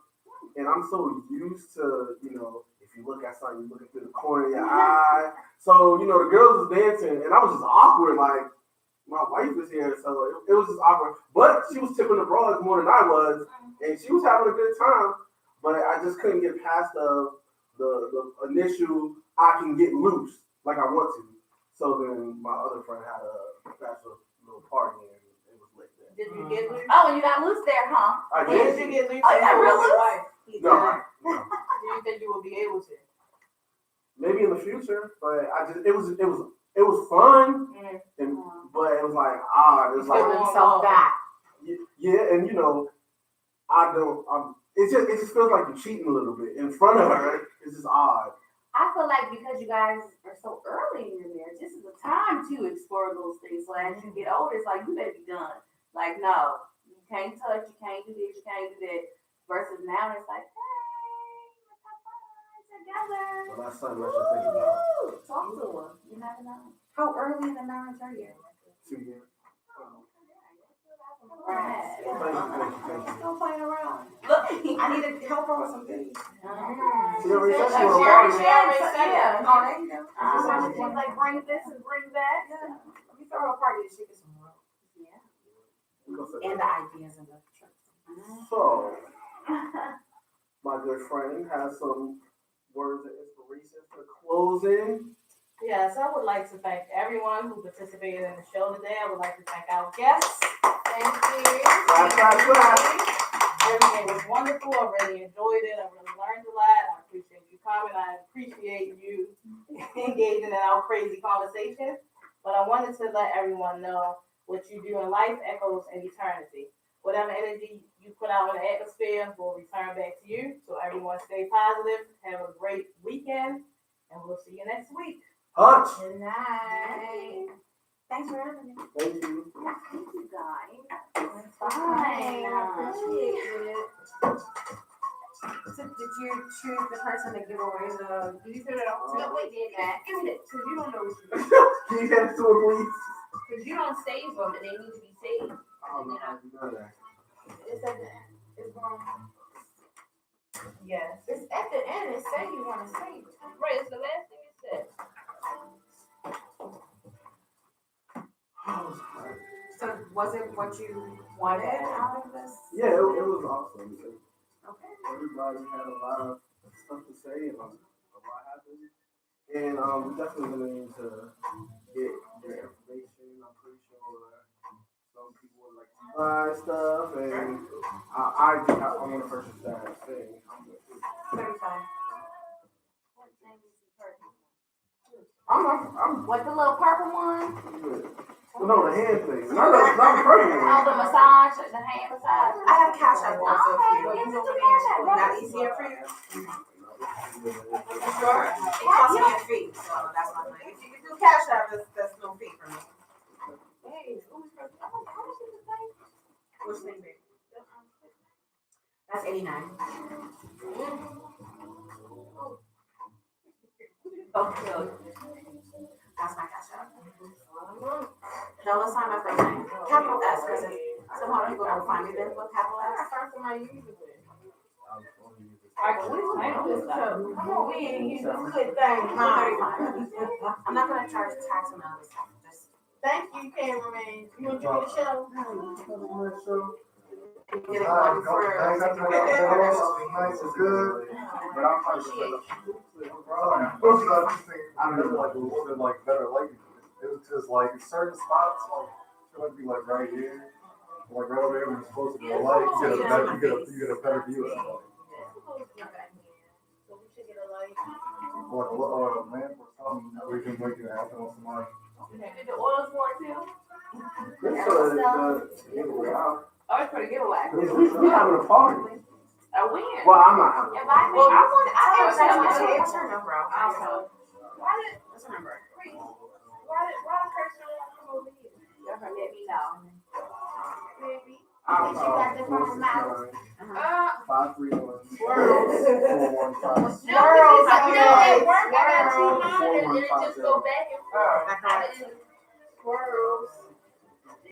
and I'm so used to, if you look at something, you looking through the corner of your eye. So, the girls was dancing, and I was just awkward, like, my wife is here, so it was just awkward. But she was tipping the bras more than I was, and she was having a good time. But I just couldn't get past the initial I can get loose like I want to. So then my other friend had a bachelor little party, and it was lit there. Did you get loose? Oh, you got loose there, huh? I Did did. you get loose? Oh, you got real with your loose? wife? No. Do you think you will be able to? Maybe in the future, but it was fun, but it was like it was like Putting himself back. yeah, and it just feels like you're cheating a little bit in front of her. It's just odd. I feel like because you guys are so early in your marriage, this is the time to explore those things. So as you get older, it's like you better be done. Like, no, you can't touch, you can't do this, you can't do that. Versus now, it's like, hey, let's have fun together. Well, that's something I should think about. Woo! Talk to her. You never know. How early in the marriage are you? 2 years. Right. Thank you. Still playing around. Look, I need to help her with some things. She already said she Like, was a Sherry party. said, yeah. Oh, there you go. She's like, bring this and bring that. Let me throw her a party to shake it some more. Yeah. And the ideas in the church. So, my good friend has some words of inspiration for closing. Yes, I would like to thank everyone who participated in the show today. I would like to thank our guests. Thank you. Clap, clap, clap. Everything was wonderful. I really enjoyed it. I really learned a lot. I appreciate you coming. I appreciate you engaging in our crazy conversation. But I wanted to let everyone know what you do in life echoes in eternity. Whatever energy you put out in the atmosphere will return back to you. So everyone stay positive. Have a great weekend. And we'll see you next week. Hutch. Good night. Thanks for having me. Thank you. Thank you, guys. It's fine. I appreciate it. So did you choose the person to give away the? Did you put it on? No, we did that. Give me that, because you don't know what you do. Can you hand it to her, please? Because you don't save them, and they need to be saved. Oh, no, I do know that. It's at the end. It's going. Yes. It's at the end. It say you want to save it. Right. It's the last thing it said. So was it what you wanted out of this? Yeah, it was awesome. Okay. Everybody had a lot of stuff to say, and a lot happened. And we definitely gonna need to get your information. I'm pretty sure some people would like to buy stuff, and I want to purchase that thing. I'm good. 35. I'm What, the little purple one? good. Well, no, the hand thing. Not the purple Oh, one. the massage, the hand massage. I have Cash App also Okay, for you. yes, it's a Cash App. That easier for you? Sure. It costs me a fee, so that's not nice. If you can do Cash App, that's no fee for me. Hey, how much is the thing? Which thing, babe? That's 89. Okay. That's my Cash App. Dollar sign my first name. Capital S, because somehow people don't find me then with capital S. First time I use it. Alright, we ain't this stuff. Come on, we ain't used to good things, huh? 35. I'm not gonna charge tax on other stuff, just. Thank you, cameraman. You want to do the show? Get it one for. Nice is good, but I'm trying to set up. I don't know, like a little bit like better lighting. It was just like certain spots, like it would be like right here, like right over here when it's supposed to be a light. You get a better view of it. So we should get a light. Like lamp or something, we can make it happen on somebody. Did the oils for it too? This is giveaway. Oh, it's for the giveaway. We having a party. A win. Well, I'm not having a Invite party. me. I want. I Tell never us said actually, my what's her number? Also, Why did What's her number? why the person come over here? y'all can let me know. Baby. I'm She got the phone mouth. 531 415. No, because you know at work I got 2 monitors and it just go back and forth. That correct?